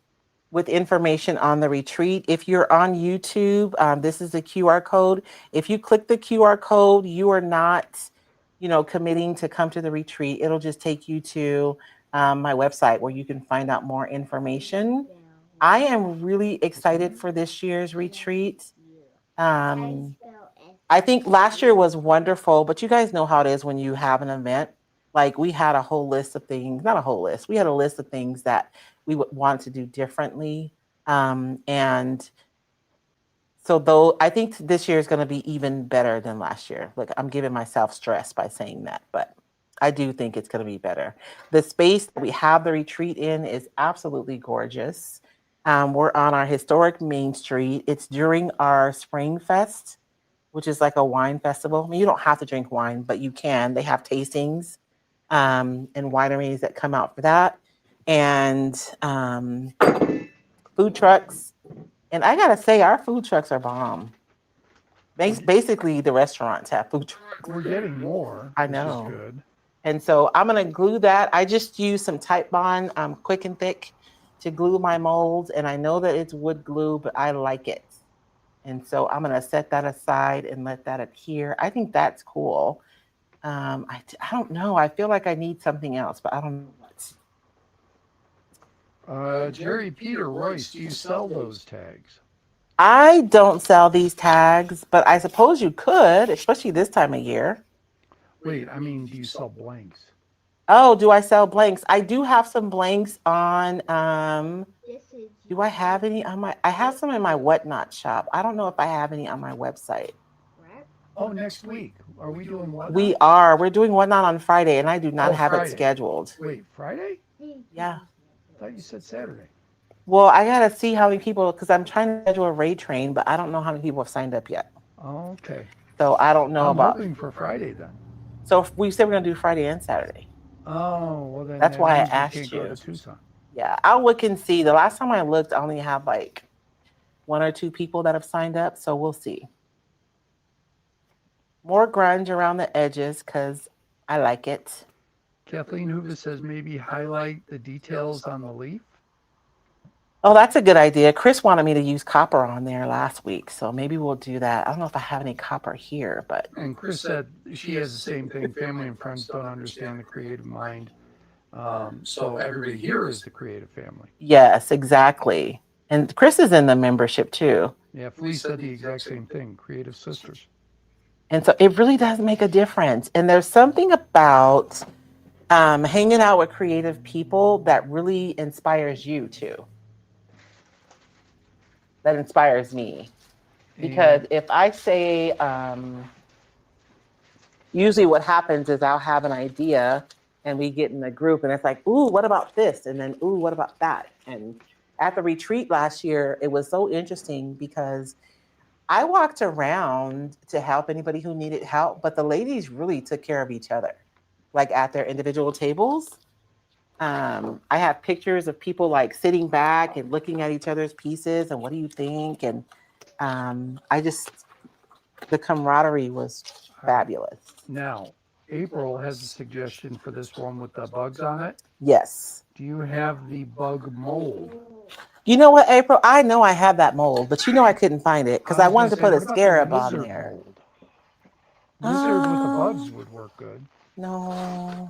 with information on the retreat. If you're on YouTube, this is the QR code. If you click the QR code, you are not, committing to come to the retreat. It'll just take you to my website where you can find out more information. I am really excited for this year's retreat. Um, I think last year was wonderful, but you guys know how it is when you have an event. Like we had a whole list of things, not a whole list. We had a list of things that we would want to do differently. And so though I think this year is going to be even better than last year. Like I'm giving myself stress by saying that, but I do think it's going to be better. The space that we have the retreat in is absolutely gorgeous. We're on our historic Main Street. It's during our Spring Fest, which is like a wine festival. I mean, you don't have to drink wine, but you can. They have tastings and wineries that come out for that, and food trucks. And I gotta say, our food trucks are bomb. Basically, the restaurants have food trucks. We're getting more, I which is know. good. And so I'm gonna glue that. I just use some Type Bond, quick and thick, to glue my molds, and I know that it's wood glue, but I like it. And so I'm going to set that aside and let that adhere. I think that's cool. I don't know. I feel like I need something else, but I don't know what. Jerry, Peter, Royce, do you sell those tags? I don't sell these tags, but I suppose you could, especially this time of year. Wait, I mean, do you sell blanks? Oh, do I sell blanks? I do have some blanks on. Do I have any on my? I have some in my whatnot shop. I don't know if I have any on my website. Oh, next week. Are we doing what? We are. We're doing whatnot on Friday, and I do not Oh, have it Friday. scheduled. Wait, Friday? Yeah. I thought you said Saturday. Well, I gotta see how many people because I'm trying to schedule a raid train, but I don't know how many people have signed up yet. Okay. So I don't know I'm about. hoping for Friday then. So if we said we're gonna do Friday and Saturday. Oh, well then That's that why I means we asked can't go you. to Tucson. Yeah, I'll look and see. The last time I looked, I only have like one or two people that have signed up, so we'll see. More grunge around the edges because I like it. Kathleen Hoover says maybe highlight the details on the leaf. Oh, that's a good idea. Chris wanted me to use copper on there last week, so maybe we'll do that. I don't know if I have any copper here, but And Chris said she has the same thing. Family and friends don't understand the creative mind. So everybody here is the creative family. yes, exactly. And Chris is in the membership too. Yeah, Felice said the exact same thing. Creative sisters. And so it really does make a difference. And there's something about hanging out with creative people that really inspires you too. That inspires me. Because And if I say, usually what happens is I'll have an idea and we get in a group and it's like, ooh, what about this? And then, ooh, what about that? And at the retreat last year, it was so interesting because I walked around to help anybody who needed help, but the ladies really took care of each other, like at their individual tables. I have pictures of people like sitting back and looking at each other's pieces and what do you think? And I just, the camaraderie was fabulous. now, April has a suggestion for this one with the bugs on it. Yes. Do you have the bug mold? You know what, April? I know I have that mold, but you know I couldn't find it because I was wanted to gonna say, put a what about the scarab on lizard there. mold? Lizard with the Um, bugs would work good. No.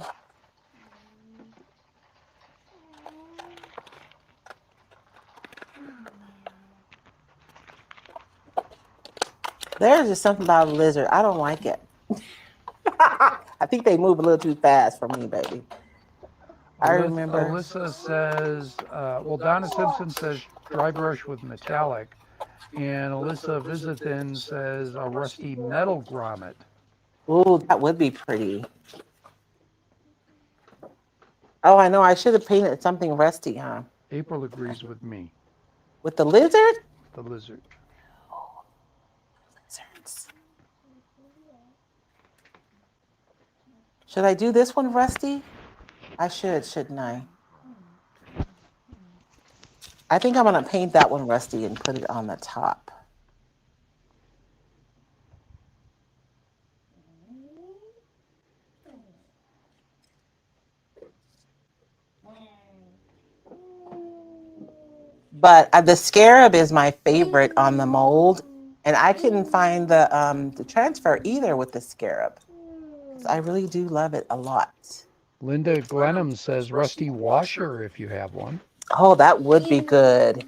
There's just something about a lizard. I don't like it. I think they move a little too fast for me, baby. I remember. Alyssa says, well, Donna Simpson says dry brush with metallic. And Alyssa Visithin says a rusty metal grommet. Ooh, that would be pretty. Oh, I know. I should have painted something rusty, huh? April agrees with me. With the lizard? The lizard. Lizards. Should I do this one rusty? I should, shouldn't I? I think I'm going to paint that one rusty and put it on the top. But the scarab is my favorite on the mold, and I couldn't find the transfer either with the scarab. So I really do love it a lot. Linda Glenham says rusty washer if you have one. Oh, that would be good.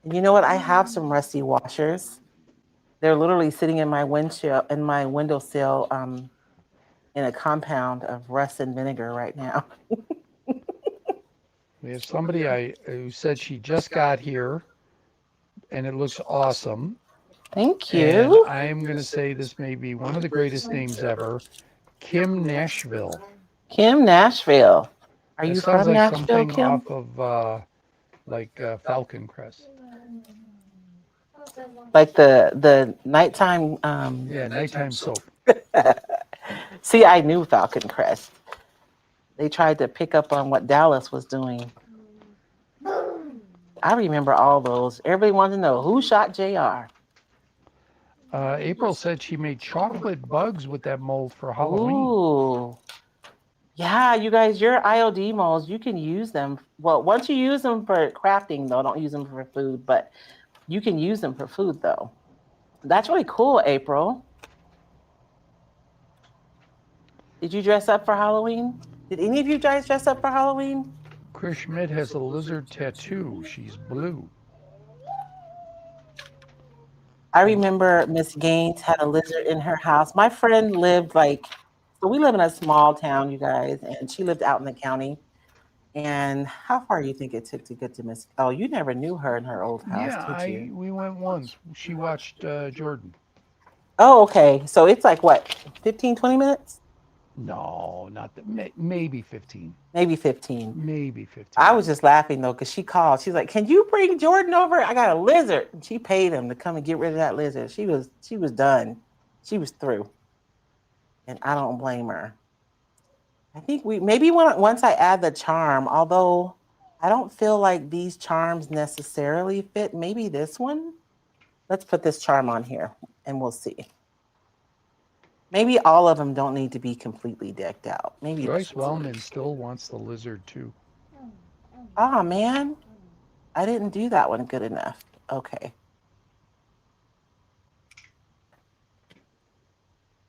And you know what? I have some rusty washers. They're literally sitting in my windshield, in my windowsill, in a compound of rust and vinegar right now. We have somebody who said she just got here and it looks awesome. Thank And you. I am going to say this may be one of the greatest names ever, Kim Nashville. Kim Nashville. Are It you sounds from like Nashville, something Kim? off of Falcon Crest. Like the nighttime. Yeah, nighttime soap. See, I knew Falcon Crest. They tried to pick up on what Dallas was doing. I remember all those. Everybody wanted to know who shot JR. April said she made chocolate bugs with that mold for Halloween. Ooh. Yeah, you guys, your IOD molds, you can use them. Well, once you use them for crafting, though, don't use them for food, but you can use them for food, though. That's really cool, April. Did you dress up for Halloween? Did any of you guys dress up for Halloween? Chris Schmidt has a lizard tattoo. She's blue. I And remember Miss Gaines had a lizard in her house. My friend lived like, so we live in a small town, you guys, and she lived out in the county. And how far do you think it took to get to Miss? Oh, you never knew her in her old house, yeah, did I you? we went once. She watched Jordan. Oh, okay. So it's like what, 15, 20 minutes? No, not that. Maybe 15. Maybe 15. Maybe I 15. was just laughing though, because she called. She's like, "Can you bring Jordan over? I got a lizard." And she paid him to come and get rid of that lizard. She was done. She was through. And I don't blame her. I think we maybe once I add the charm, although I don't feel like these charms necessarily fit. Maybe this one. Let's put this charm on here and we'll see. Maybe all of them don't need to be completely decked out. Maybe this Joyce one's Wellman still wants the lizard too. oh man, I didn't do that one good enough. Okay.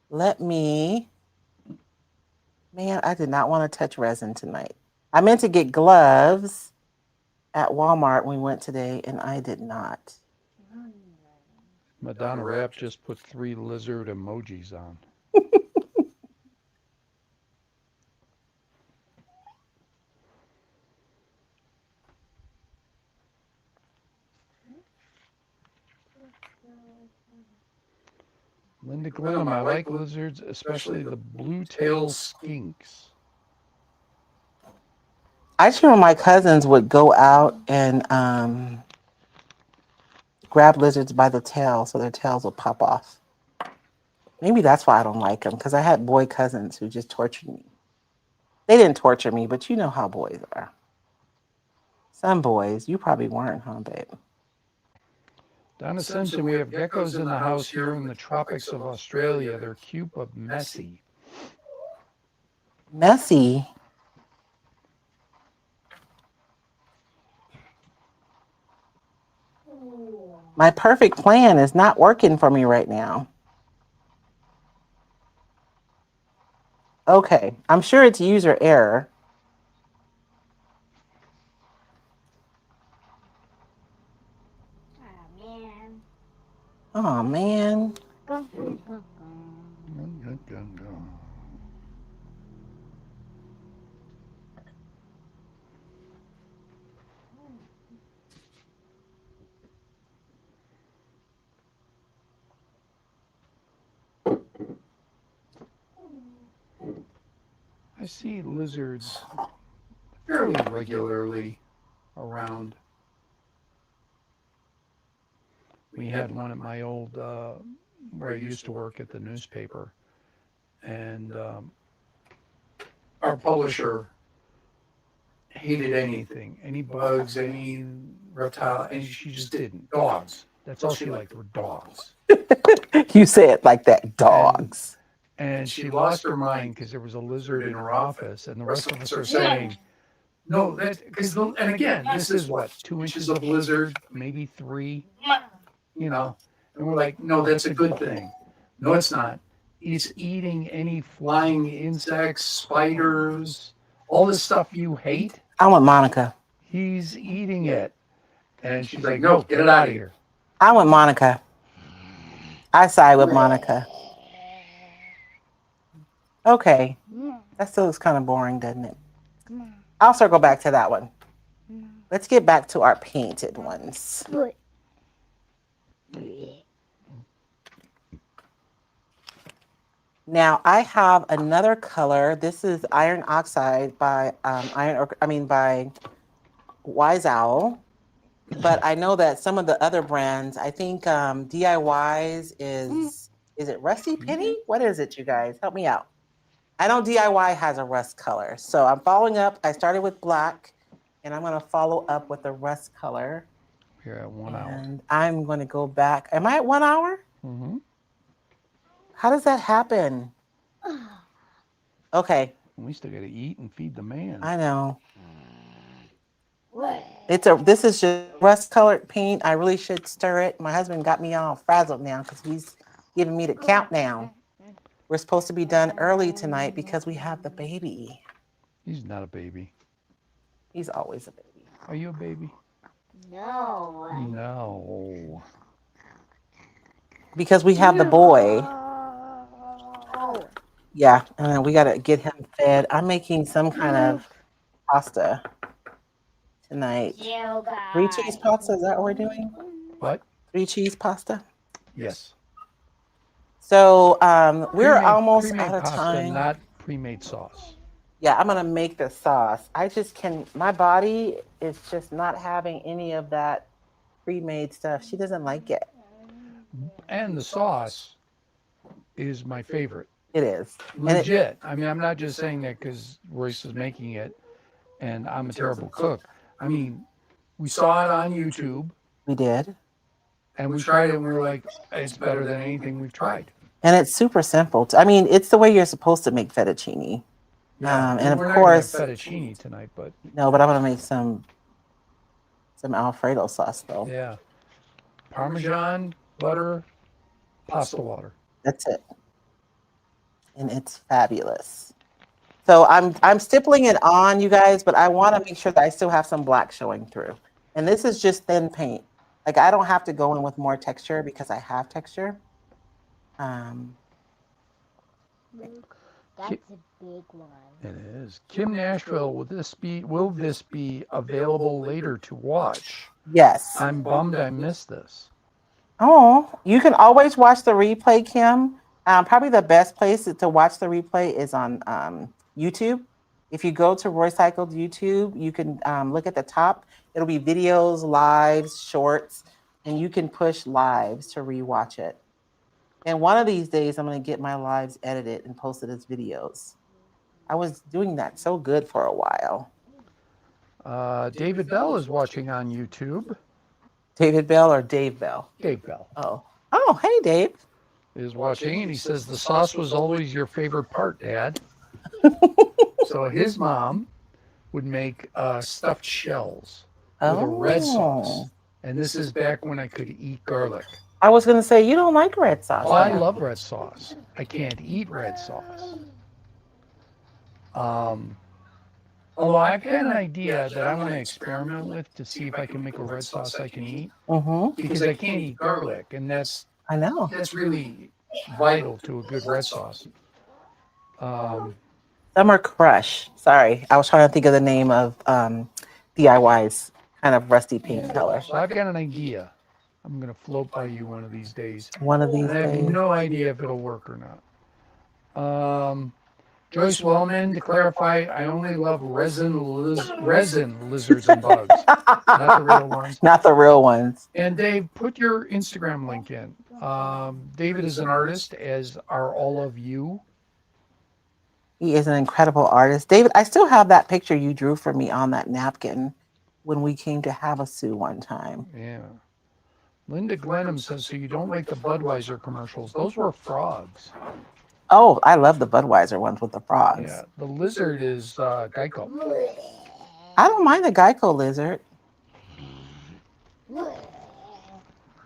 Let me, man, I did not want to touch resin tonight. I meant to get gloves at Walmart when we went today, and I did not. Madonna Rapp just put 3 lizard emojis on. Linda Glenham, I like lizards, especially the blue tail skinks. I just remember my cousins would go out and grab lizards by the tail so their tails would pop off. Maybe that's why I don't like them, because I had boy cousins who just tortured me. They didn't torture me, but you know how boys are. Some boys, you probably weren't, huh, babe? Donna Simpson, we have geckos in the house here in the tropics of Australia. They're cute but messy. Messy. My perfect plan is not working for me right now. Okay, I'm sure it's user error. Oh man. I see lizards fairly regularly around. We had one at my old, where I used to work at the newspaper, and our publisher hated anything, any bugs, any reptile, and she just didn't. Dogs. That's all she liked were dogs. You say it like that, And dogs. and she lost her mind because there was a lizard in her office, and the rest of us are saying, no, that because and again, this is what 2 inches of lizard, maybe 3, you know, and we're like, no, that's a good thing. No, it's not. It's eating any flying insects, spiders, all the stuff you hate. I want Monica. He's eating it, and she's like, no, get it out of here. I want Monica. I side with Monica. Okay. That still looks kind of boring, doesn't it? I'll circle back to that one. Let's get back to our painted ones. Now I have another color. This is Iron Oxide by by Wise Owl. But I know that some of the other brands, I think DIY's is it Rusty Penny? What is it, you guys? Help me out. I know DIY has a rust color. So I'm following up. I started with black and I'm going to follow up with a rust color. You're at 1 hour. And I'm going to go back. Am I at 1 hour? Mm-hmm. How does that happen? Okay. We still got to eat and feed the man. I know. This is just rust colored paint. I really should stir it. My husband got me all frazzled now because he's giving me the countdown. We're supposed to be done early tonight because we have the baby. He's not a baby. He's always a baby. Are you a baby? No. No. Because we have the boy. Oh. Yeah, and then we got to get him fed. I'm making some kind of pasta tonight. You 3 cheese guys. pasta, is that what we're doing? What? 3 cheese pasta. Yes. So we're Pre-made, almost pre-made out of pasta, time. not pre-made sauce. Yeah, I'm gonna make the sauce. My body is just not having any of that pre-made stuff. She doesn't like it. And the sauce is my favorite. It is. And it, Legit. I mean, I'm not just saying that because Royce is making it and I'm a terrible cook. I mean, we saw it on YouTube we did. and we tried it and we were like, it's better than anything we've tried. And it's super simple. I mean, it's the way you're supposed to make fettuccine. Yeah. And we're of not course, gonna have fettuccine tonight, but no, but I'm gonna make some Alfredo sauce though. yeah. Parmesan, butter, pasta water. That's it. And it's fabulous. So I'm stippling it on, you guys, but I want to make sure that I still have some black showing through. And this is just thin paint. Like I don't have to go in with more texture because I have texture. That's a big one. It is. Kim Nashville, will this be available later to watch? Yes. I'm bummed I missed this. Oh, you can always watch the replay, Kim. Probably the best place to watch the replay is on YouTube. If you go to Royce Cycled YouTube, you can look at the top. It'll be videos, lives, shorts, and you can push lives to rewatch it. And one of these days, I'm going to get my lives edited and posted as videos. I was doing that so good for a while. David Bell is watching on YouTube. David Bell or Dave Bell? Dave Bell Oh, hey, Dave. is watching, and he says the sauce was always your favorite part, Dad. So his mom would make stuffed shells with a red sauce. And this is back when I could eat garlic. I was going to say, you don't like red sauce. Oh, I love red sauce. I can't eat red sauce. Although I've had an idea that I want to experiment with to see if I can make a red sauce I can eat. Because I can't eat garlic, and that's really vital to a good red sauce. Summer Crush. Sorry, I was trying to think of the name of DIY's kind of rusty pink color. So I've got an idea. I'm going to float by you one of these days. One of these I have days. no idea if it'll work or not. Joyce Wellman, to clarify, I only love resin lizards and bugs, not the real ones. Not the real ones. And Dave, put your Instagram link in. David is an artist, as are all of you. He is an incredible artist. David, I still have that picture you drew for me on that napkin when we came to Havasu one time. Yeah. Linda Glenham says, so you don't like the Budweiser commercials. Those were frogs. Oh, I love the Budweiser ones with the frogs. Yeah, the lizard is Geico. I don't mind the Geico lizard.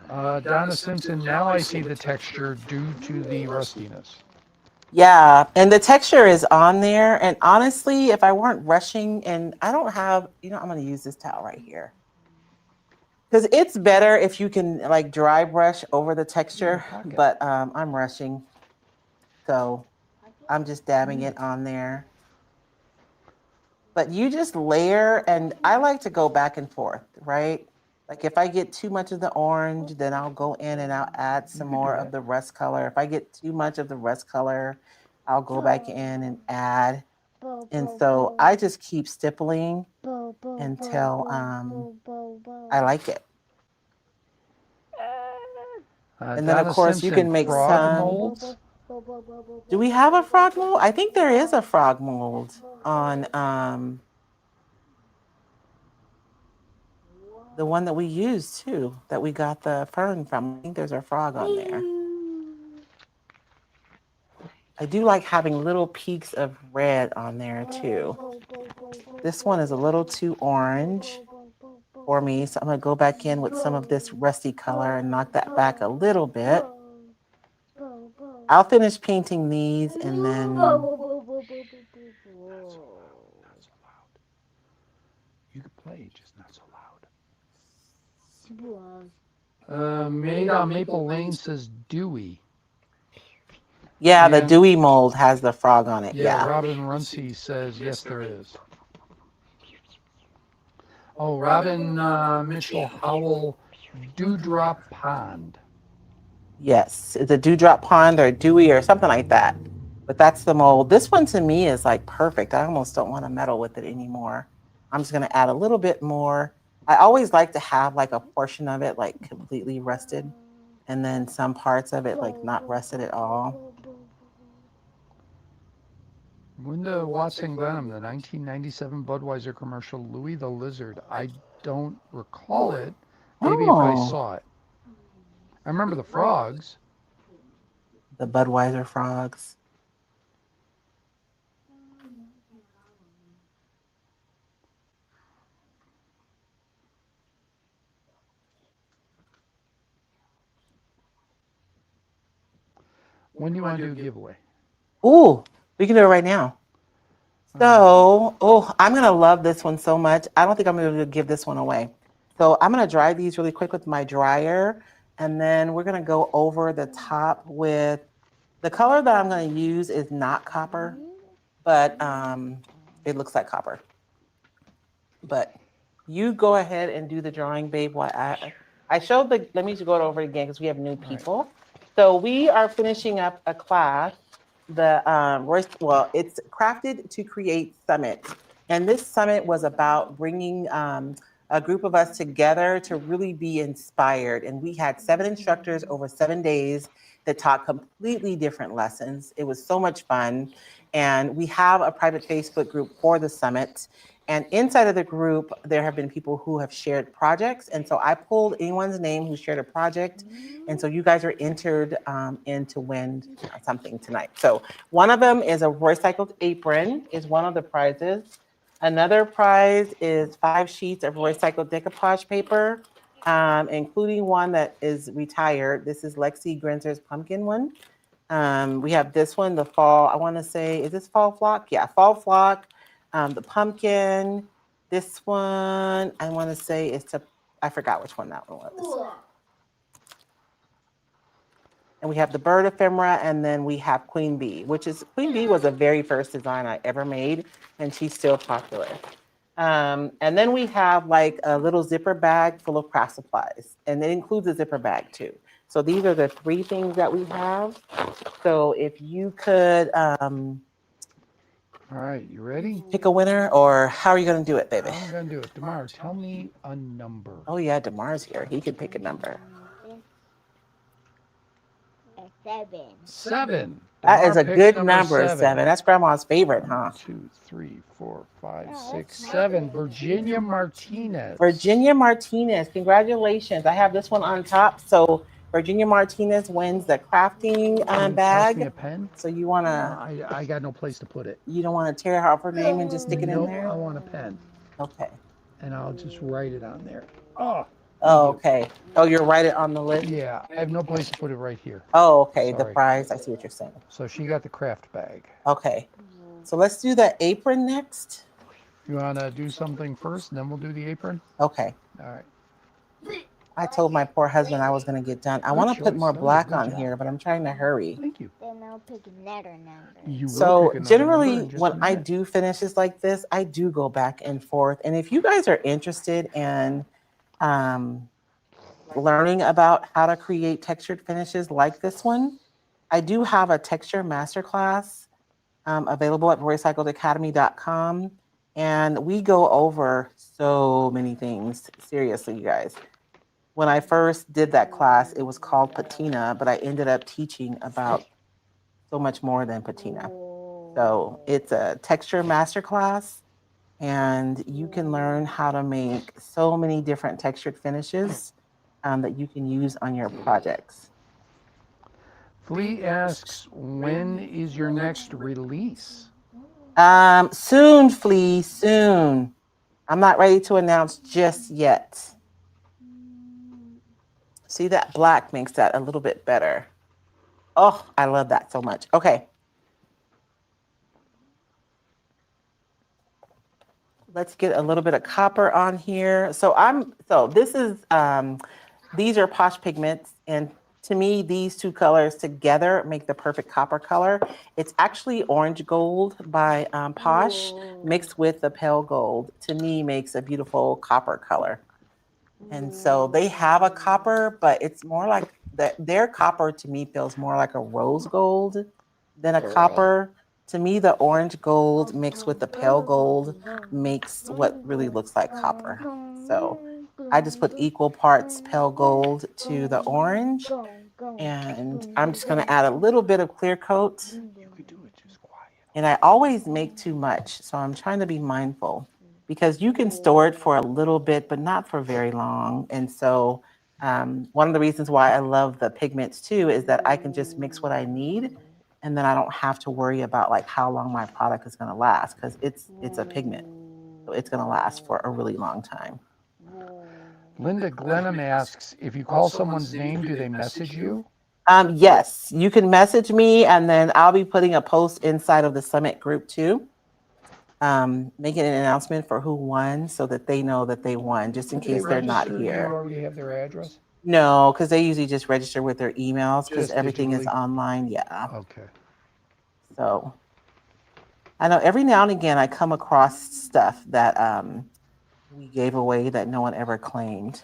Donna Simpson, now I see the texture due to the rustiness. Yeah, and the texture is on there. And honestly, if I weren't rushing, and I don't have, I'm going to use this towel right here. Because it's better if you can like dry brush over the texture, but I'm rushing. So I'm just dabbing it on there. But you just layer, and I like to go back and forth, right? Like if I get too much of the orange, then I'll go in and I'll add some more of the rust color. If I get too much of the rust color, I'll go back in and add. And so I just keep stippling until I like it. And then of course you can make some molds. Do we have a frog mold? I think there is a frog mold on the one that we used too, that we got the fern from. I think there's a frog on there. I do like having little peaks of red on there too. This one is a little too orange for me, so I'm gonna go back in with some of this rusty color and knock that back a little bit. I'll finish painting these and then Not so loud. You can play, just not so loud. Made on Maple Lane says Dewey. yeah, the And- Dewey mold has the frog on it. Yeah, Yeah. Robin Runcie says yes, there is. Oh, Robin Mitchell Howell, Dewdrop Pond. Yes, it's a dewdrop pond or Dewey or something like that. But that's the mold. This one to me is like perfect. I almost don't want to meddle with it anymore. I'm just gonna add a little bit more. I always like to have like a portion of it like completely rusted and then some parts of it like not rusted at all. Linda Watson Glenham, the 1997 Budweiser commercial, Louis the Lizard. I don't recall it. Maybe if I saw it. I remember the frogs. The Budweiser frogs. When do you want to do a giveaway? Ooh, we can do it right now. So, I'm gonna love this one so much. I don't think I'm gonna give this one away. So I'm gonna dry these really quick with my dryer, and then we're gonna go over the top with the color that I'm gonna use is not copper, but it looks like copper. But you go ahead and do the drawing, babe. While I showed the. Let me just go over it again because we have new people. So we are finishing up a class. The Royce. Well, it's Crafted to Create Summit, and this summit was about bringing a group of us together to really be inspired. And we had 7 instructors over 7 days that taught completely different lessons. It was so much fun. And we have a private Facebook group for the summit. And inside of the group, there have been people who have shared projects. And so I pulled anyone's name who shared a project. And so you guys are entered in to win something tonight. So one of them is a recycled apron is one of the prizes. Another prize is 5 sheets of recycled decoupage paper, including one that is retired. This is Lexi Grinzer's pumpkin one. We have this one, the fall, I want to say, is this fall flock? Yeah, fall flock. The pumpkin. This one, I want to say is to, I forgot which one that one was. And we have the bird ephemera, and then we have Queen Bee, Queen Bee was the very first design I ever made, and she's still popular. And then we have like a little zipper bag full of craft supplies, and it includes a zipper bag too. So these are the 3 things that we have. So if you could All right, you ready? pick a winner, or how are you going to do it, baby? I'm going to do it. Damar, tell me a number. Oh yeah, Damar's here. He can pick a number. 7. 7. That Damar is a picks good number number, 7. That's grandma's favorite, huh? 1, 2, 3, 4, 5, 6, 7. Virginia Martinez. Virginia Martinez, congratulations. I have this one on top. So Virginia Martinez wins the crafting Can you pass me a bag. pen? So you want to, I got no place to put it. you don't want to tear off her name and just stick it in Nope, there? I want a pen. Okay. And I'll just write it on there. Oh, Oh, okay. Oh, you're right it on the list? yeah. I have no place to put it right here. Oh, okay. The Sorry. prize. I see what you're saying. So she got the craft bag. Okay. So let's do the apron next. You want to do something first, and then we'll do the apron? Okay. All right. I told my poor husband I was going to get done. I Good want to put choice. more That was a black good on job. here, but I'm trying to hurry. Thank you. Then I'll pick another number. You will So pick another generally, number in just a when I minute. do finishes like this, I do go back and forth. And if you guys are interested in learning about how to create textured finishes like this one, I do have a texture masterclass available at recycledacademy.com. And we go over so many things. Seriously, you guys. When I first did that class, it was called patina, but I ended up teaching about so much more than patina. So it's a texture masterclass, and you can learn how to make so many different textured finishes that you can use on your projects. Flea asks, when is your next release? Soon, Flea, soon. I'm not ready to announce just yet. See, that black makes that a little bit better. Oh, I love that so much. Okay. Let's get a little bit of copper on here. So this is these are Posh pigments, and to me these two colors together make the perfect copper color. It's actually orange gold by Posh mixed with the pale gold. To me makes a beautiful copper color. And so they have a copper, but it's more like their copper to me feels more like a rose gold than a copper. To me, the orange gold mixed with the pale gold makes what really looks like copper. So I just put equal parts pale gold to the orange. And I'm just going to add a little bit of clear coat. You could do it just quiet. And I always make too much. So I'm trying to be mindful because you can store it for a little bit, but not for very long. And so one of the reasons why I love the pigments too is that I can just mix what I need, and then I don't have to worry about like how long my product is going to last because it's a pigment. So it's going to last for a really long time. Linda Glenham asks, if you call someone's name, do they message you? Yes, you can message me, and then I'll be putting a post inside of the Summit group too, making an announcement for who won so that they know that they won, just in Do they case they're not register? Do you here. already have their address? No, because they usually just register with their emails because Just everything is digitally? online. Yeah. Okay. So I know every now and again I come across stuff that we gave away that no one ever claimed.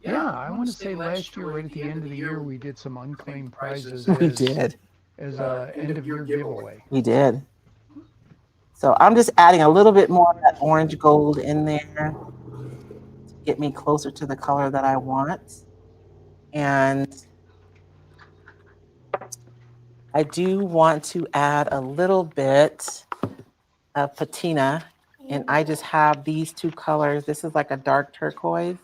Yeah, I want to say last year, right at the end of the year, we did some unclaimed prizes We did. as a end of year giveaway. We did. So I'm just adding a little bit more of that orange gold in there to get me closer to the color that I want. And I do want to add a little bit of patina. And I just have these two colors. This is like a dark turquoise.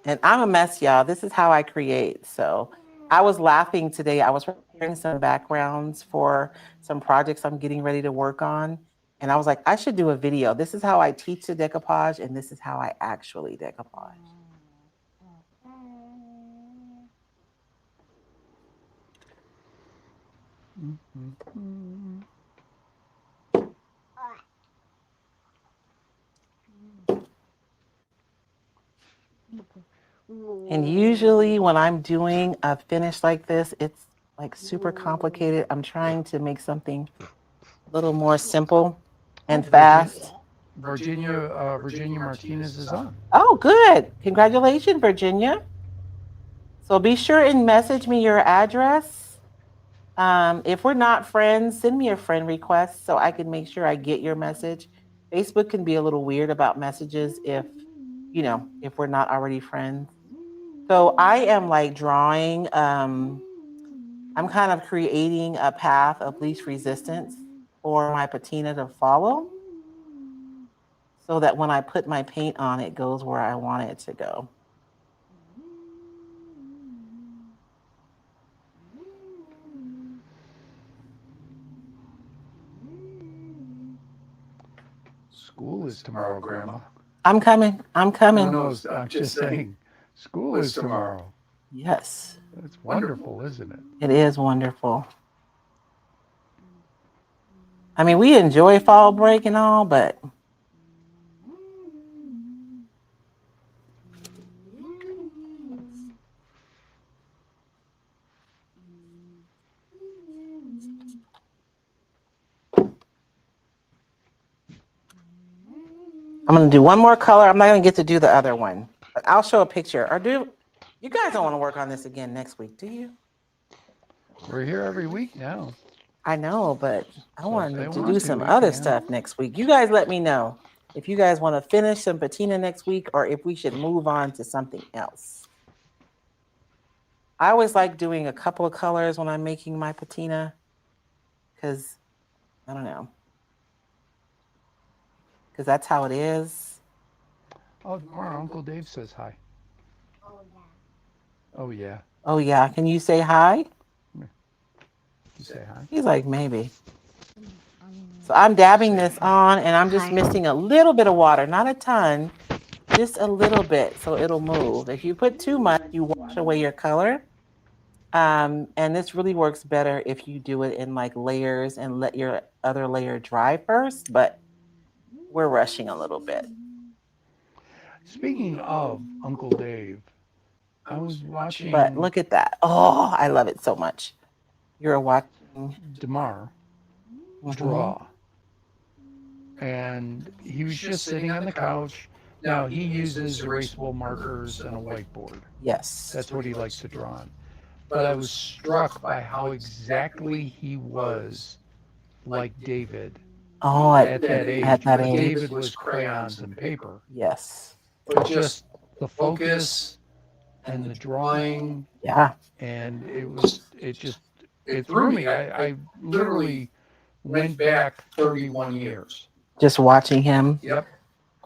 And I'm a mess, y'all. This is how I create. So I was laughing today. I was preparing some backgrounds for some projects I'm getting ready to work on. And I was like, I should do a video. This is how I teach the decoupage, and this is how I actually decoupage. And usually when I'm doing a finish like this, it's like super complicated. I'm trying to make something a little more simple and fast. Virginia Martinez is on. Oh, good. Congratulations, Virginia. So be sure and message me your address. If we're not friends, send me a friend request so I can make sure I get your message. Facebook can be a little weird about messages if we're not already friends. So I am like drawing, I'm kind of creating a path of least resistance for my patina to follow so that when I put my paint on, it goes where I want it to go. School is tomorrow, Grandma. I'm coming. I'm coming. No, I'm just saying, school is tomorrow. Yes. It's wonderful, isn't it? It is wonderful. I mean, we enjoy fall break and all, but I'm going to do one more color. I'm not going to get to do the other one, but I'll show a picture. Or do you guys don't want to work on this again next week, do you? We're here every week now. I know, but I wanted to do some we other can. stuff next week. You guys let me know if you guys want to finish some patina next week or if we should move on to something else. I always like doing a couple of colors when I'm making my patina because, I don't know, because that's how it is. Oh, our Uncle Dave says hi. Oh yeah. Oh yeah. Can you say hi? You say hi. He's like, maybe. So I'm dabbing this on and I'm just Hi. mixing a little bit of water, not a ton, just a little bit so it'll move. If you put too much, you wash away your color. And this really works better if you do it in like layers and let your other layer dry first, but we're rushing a little bit. Speaking of Uncle Dave, I was But watching look at that. Oh, I love it so much. You're watching. Demar Mhm. draw, and he was just sitting on the couch. Now he uses erasable markers and a whiteboard. Yes. That's what he likes to draw on. But I was struck by how exactly he was like David Oh, at that at age. that But age. David was crayons and paper. Yes. But just the focus and the drawing, Yeah. and it threw me. I literally went back 31 years. Just watching him. Yep.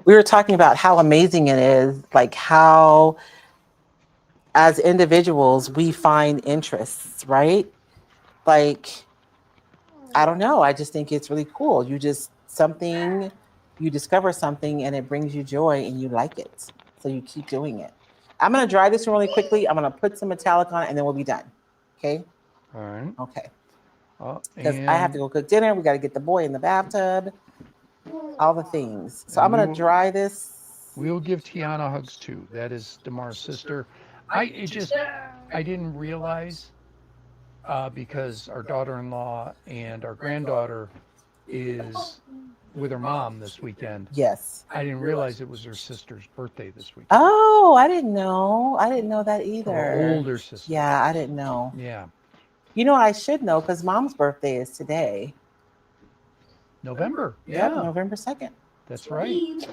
We were talking about how amazing it is, like how as individuals we find interests, right? Like I don't know, I just think it's really cool. You just something you discover something and it brings you joy and you like it. So you keep doing it. I'm going to dry this one really quickly. I'm going to put some metallic on it and then we'll be done. Okay? All right. Okay. Oh, Cuz I have to and go cook dinner. We got to get the boy in the bathtub, all the things. So and I'm we going to will dry this. we will give Tiana hugs too. That is Damar's sister. I didn't realize because our daughter-in-law and our granddaughter is with her mom this weekend. Yes. I didn't realize it was her sister's birthday this weekend. Oh, I didn't know. I didn't know that Her either. older sister. Yeah, I didn't know. Yeah. You know, I should know because mom's birthday is today. November. Yep, Yeah. November 2nd. That's right.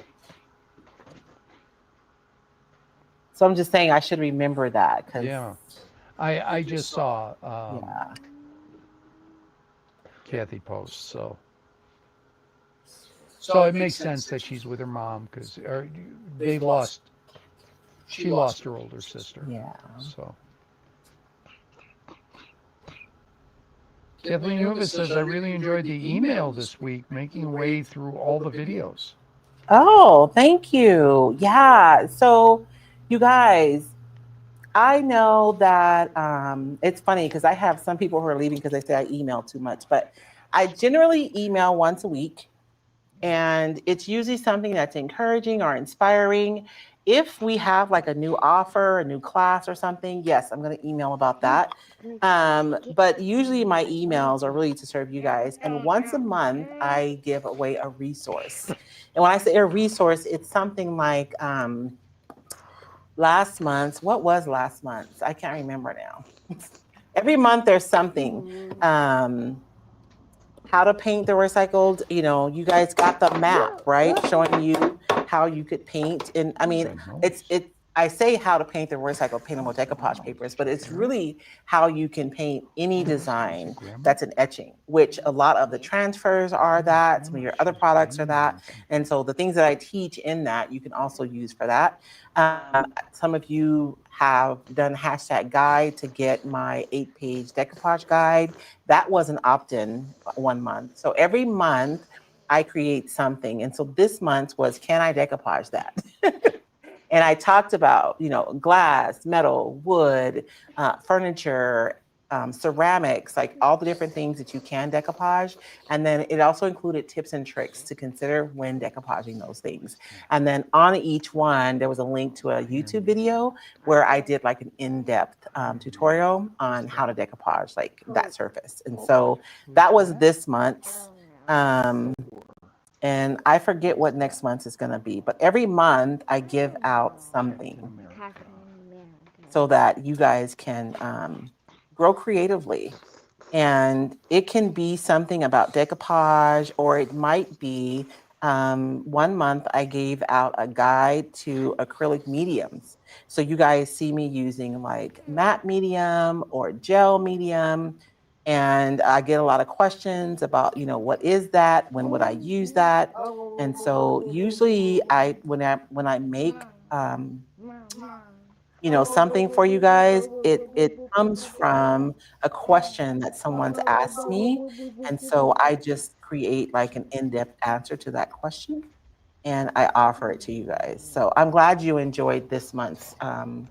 So I'm just saying I should remember that because, Yeah. I just saw yeah. Kathy post, so it makes sense that she's with her mom because they lost. She lost her older sister. Yeah. So Kathleen Hoover says, I really enjoyed the email this week, making your way through all the videos. Oh, thank you. Yeah. So, you guys, I know that it's funny because I have some people who are leaving because they say I email too much, but I generally email once a week. And it's usually something that's encouraging or inspiring. If we have like a new offer, a new class or something, yes, I'm going to email about that. But usually my emails are really to serve you guys. And once a month, I give away a resource. And when I say a resource, it's something like last month. What was last month? I can't remember now. Every month there's something. How to paint the recycled, you guys got the map, right? Showing you how you could paint. And I mean, I say how to paint the recycled paintable decoupage papers, but it's really how you can paint any design that's an etching, which a lot of the transfers are that, some of your other products are that. And so the things that I teach in that, you can also use for that. Some of you have done hashtag guide to get my 8-page decoupage guide. That was an opt-in 1 month. So every month I create something. And so this month was, can I decoupage that? And I talked about, glass, metal, wood, furniture, ceramics, like all the different things that you can decoupage. And then it also included tips and tricks to consider when decoupaging those things. And then on each one, there was a link to a YouTube video where I did like an in-depth tutorial on how to decoupage like that surface. And so that was this month's. And I forget what next month is going to be, but every month I give out something so that you guys can grow creatively. And it can be something about decoupage, or it might be 1 month I gave out a guide to acrylic mediums. So you guys see me using like matte medium or gel medium. And I get a lot of questions about, what is that? When would I use that? And so usually when I make something for you guys, it comes from a question that someone's asked me. And so I just create like an in-depth answer to that question and I offer it to you guys. So I'm glad you enjoyed this month's um,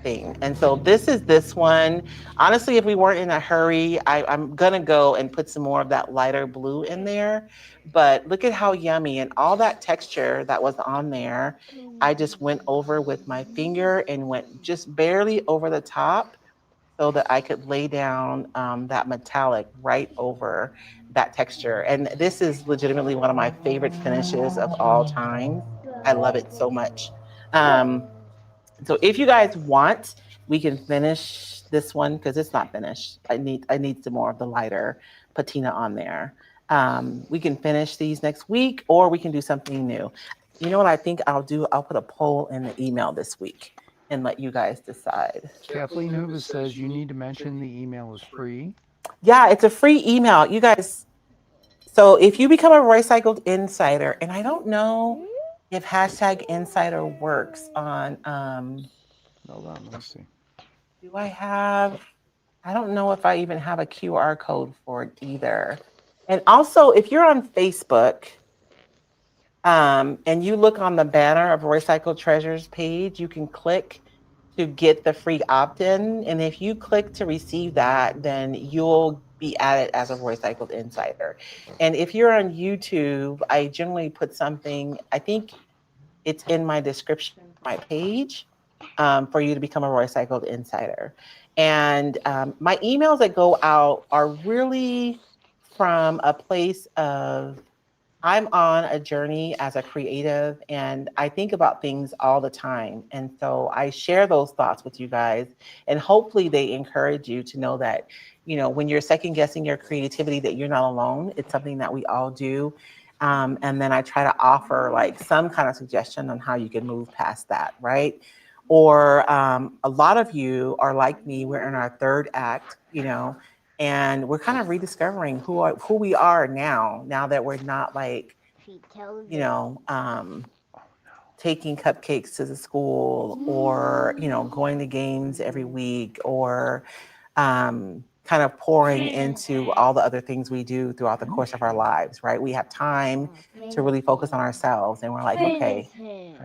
thing. And so this one. Honestly, if we weren't in a hurry, I'm gonna go and put some more of that lighter blue in there. But look at how yummy and all that texture that was on there. I just went over with my finger and went just barely over the top so that I could lay down that metallic right over that texture. And this is legitimately one of my favorite finishes of all time. I love it so much. So if you guys want, we can finish this one because it's not finished. I need some more of the lighter patina on there. We can finish these next week, or we can do something new. You know what I think I'll do? I'll put a poll in the email this week and let you guys decide. Kathleen Hoover says you need to mention the email is free. Yeah, it's a free email. You guys, so if you become a Recycled Insider, and I don't know if hashtag insider works on Hold on, let me see. do I don't know if I even have a QR code for it either. And also, if you're on Facebook, and you look on the banner of Recycled Treasures page, you can click to get the free opt-in. And if you click to receive that, then you'll be added as a Recycled Insider. And if you're on YouTube, I generally put something, I think it's in my description, my page, for you to become a Recycled Insider. And my emails that go out are really from a place of I'm on a journey as a creative and I think about things all the time. And so I share those thoughts with you guys and hopefully they encourage you to know that, when you're second guessing your creativity, that you're not alone. It's something that we all do. And then I try to offer like some kind of suggestion on how you can move past that, right? Or a lot of you are like me, we're in our third act, and we're kind of rediscovering who we are now that we're not like She tells you know um taking cupcakes to the school or going to games every week or kind of pouring into all the other things we do throughout the course of our lives, right? We have time to really focus on ourselves and we're like, okay,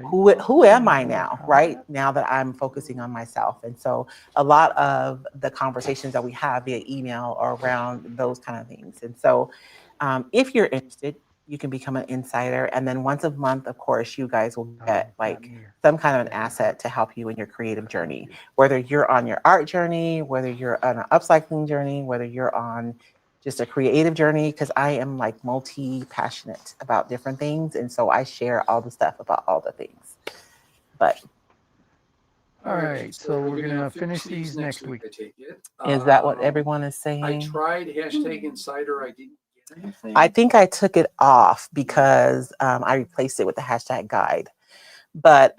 who am I now, right? Now that I'm focusing on myself. And so a lot of the conversations that we have via email are around those kind of things. And so if you're interested, you can become an insider. And then once a month, of course, you guys will get like some kind of an asset to help you in your creative journey, whether you're on your art journey, whether you're on an upcycling journey, whether you're on just a creative journey, because I am like multi-passionate about different things. And so I share all the stuff about all the things. But All right, so we're gonna finish these next week. I take it. is that what everyone is saying? I tried hashtag insider. I didn't get anything. I think I took it off because I replaced it with the hashtag guide. But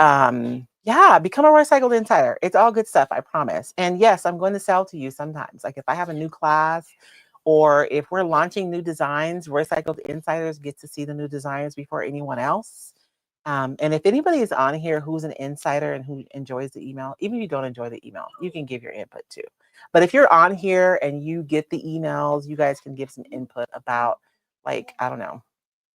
yeah, become a Recycled Insider. It's all good stuff, I promise. And yes, I'm going to sell to you sometimes. Like if I have a new class or if we're launching new designs, Recycled Insiders get to see the new designs before anyone else. And if anybody is on here who's an insider and who enjoys the email, even if you don't enjoy the email, you can give your input too. But if you're on here and you get the emails, you guys can give some input about, like, I don't know,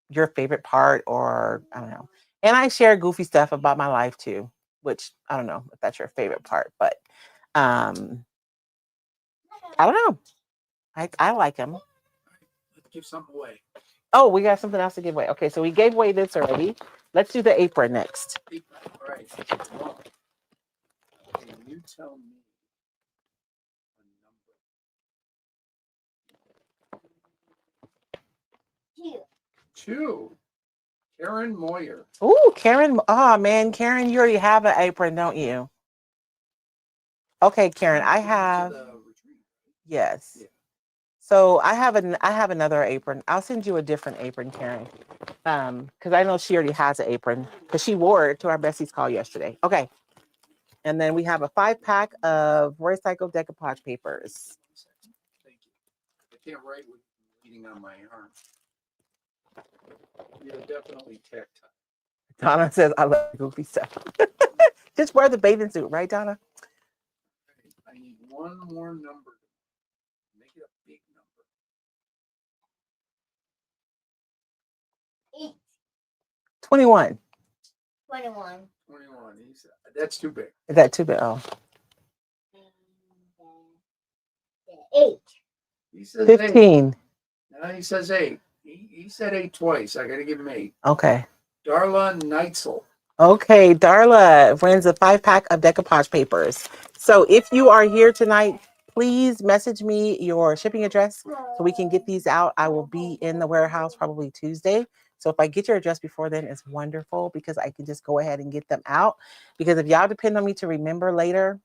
your favorite part, or I don't know. And I share goofy stuff about my life too, which I don't know if that's your favorite part, but I don't know. I like them. Let's give something away. Oh, we got something else to give away. Okay, so we gave away this already. Let's do the apron next. All right. Well, can you tell me a number? Two. Karen Moyer. Ooh, Karen. Oh man, Karen, you already have an apron, don't you? Okay, Karen, I have. Yes. Yeah. So I have another apron. I'll send you a different apron, Karen. Because I know she already has an apron because she wore it to our besties call yesterday. Okay. And then we have a 5-pack of recycled decoupage papers. Thank you. I can't write with bleeding on my arm. You're definitely tactile. Donna says I love goofy stuff. Just wear the bathing suit, right, Donna? I need one more number. Make it a big number. 8. 21. 21. 21. That's too big. Is that too big? Oh. And 8. He says 15. 8. No, he says 8. He said 8 twice. I got to give him 8. Okay. Darla Neitzel. Okay, Darla wins a 5-pack of decoupage papers. So if you are here tonight, please message me your shipping address so we can get these out. I will be in the warehouse probably Tuesday. So if I get your address before then, it's wonderful because I can just go ahead and get them out. Because if y'all depend on me to remember later,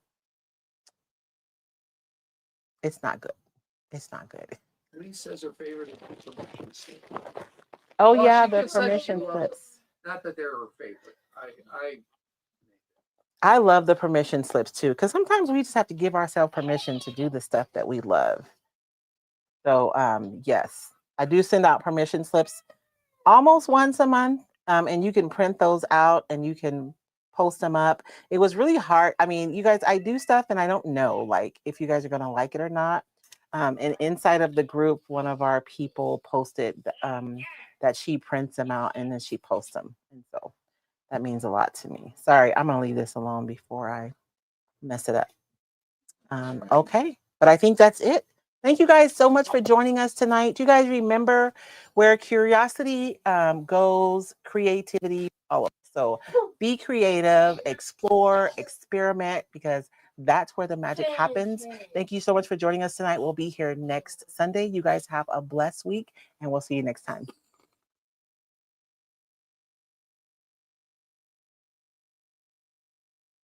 it's not good. It's not good. Lee says her favorite is the permission slip. Oh, Well, yeah, she the just said permission she slips. Not that they're her favorite. I love the permission slips too, because sometimes we just have to give ourselves permission to do the stuff that we love. So, yes, I do send out permission slips almost once a month, and you can print those out and you can post them up. It was really hard. I mean, you guys, I do stuff and I don't know, like, if you guys are going to like it or not. And inside of the group, one of our people posted that she prints them out and then she posts them. And so that means a lot to me. Sorry, I'm going to leave this alone before I mess it up. Okay, but I think that's it. Thank you guys so much for joining us tonight. Do you guys remember where curiosity goes, creativity follows? So be creative, explore, experiment, because that's where the magic happens. Thank you so much for joining us tonight. We'll be here next Sunday. You guys have a blessed week, and we'll see you next time.